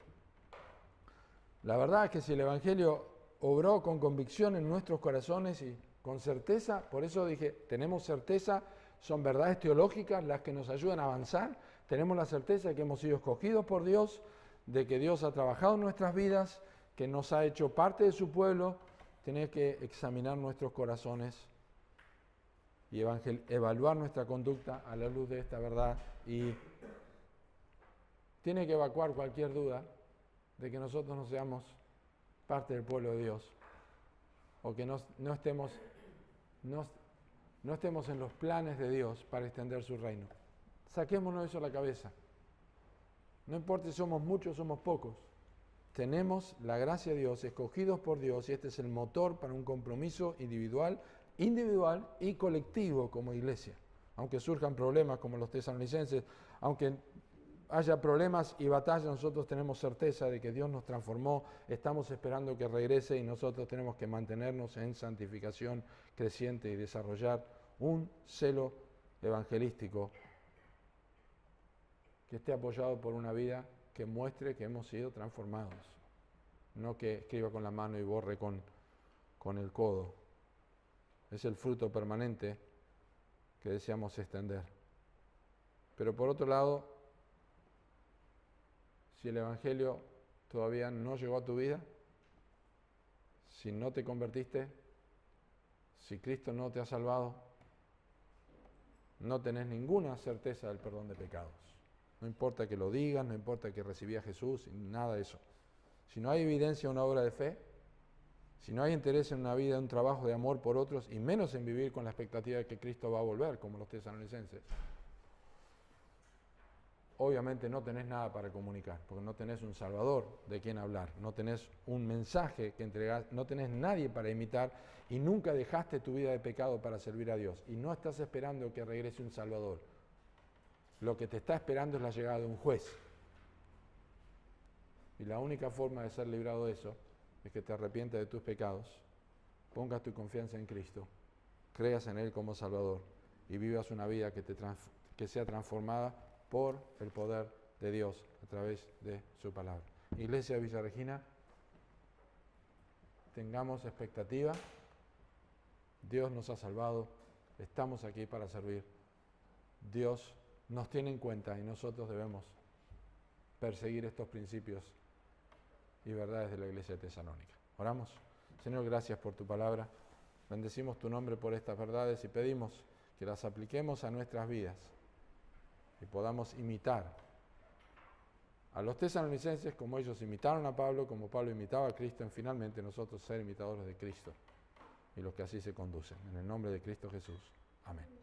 La verdad es que si el Evangelio obró con convicción en nuestros corazones y con certeza, por eso dije, tenemos certeza, son verdades teológicas las que nos ayudan a avanzar. Tenemos la certeza de que hemos sido escogidos por Dios, de que Dios ha trabajado en nuestras vidas, que nos ha hecho parte de su pueblo. Tenemos que examinar nuestros corazones y evaluar nuestra conducta a la luz de esta verdad, y tiene que evacuar cualquier duda de que nosotros no seamos parte del pueblo de Dios, o que no estemos en los planes de Dios para extender su reino. Saquémonos eso a la cabeza. No importa si somos muchos o somos pocos. Tenemos la gracia de Dios, escogidos por Dios, y este es el motor para un compromiso individual y colectivo como iglesia. Aunque surjan problemas como los tesalonicenses, aunque haya problemas y batallas, nosotros tenemos certeza de que Dios nos transformó, estamos esperando que regrese y nosotros tenemos que mantenernos en santificación creciente y desarrollar un celo evangelístico que esté apoyado por una vida que muestre que hemos sido transformados, no que escriba con la mano y borre con el codo. Es el fruto permanente que deseamos extender. Pero por otro lado, si el Evangelio todavía no llegó a tu vida, si no te convertiste, si Cristo no te ha salvado, no tenés ninguna certeza del perdón de pecados. No importa que lo digas, no importa que recibí a Jesús, nada de eso. Si no hay evidencia de una obra de fe, si no hay interés en una vida, en un trabajo de amor por otros, y menos en vivir con la expectativa de que Cristo va a volver, como los tesalonicenses, obviamente no tenés nada para comunicar, porque no tenés un Salvador de quien hablar, no tenés un mensaje que entregar, no tenés nadie para imitar y nunca dejaste tu vida de pecado para servir a Dios y no estás esperando que regrese un Salvador. Lo que te está esperando es la llegada de un juez. Y la única forma de ser librado de eso es que te arrepientas de tus pecados, pongas tu confianza en Cristo, creas en Él como Salvador y vivas una vida que sea transformada por el poder de Dios a través de su palabra. Iglesia de Villa Regina, tengamos expectativa. Dios nos ha salvado, estamos aquí para servir. Dios nos tiene en cuenta y nosotros debemos perseguir estos principios y verdades de la Iglesia de Tesalónica. Oramos. Señor, gracias por tu palabra. Bendecimos tu nombre por estas verdades y pedimos que las apliquemos a nuestras vidas y podamos imitar a los tesalonicenses como ellos imitaron a Pablo, como Pablo imitaba a Cristo, y finalmente nosotros ser imitadores de Cristo y los que así se conducen. En el nombre de Cristo Jesús. Amén.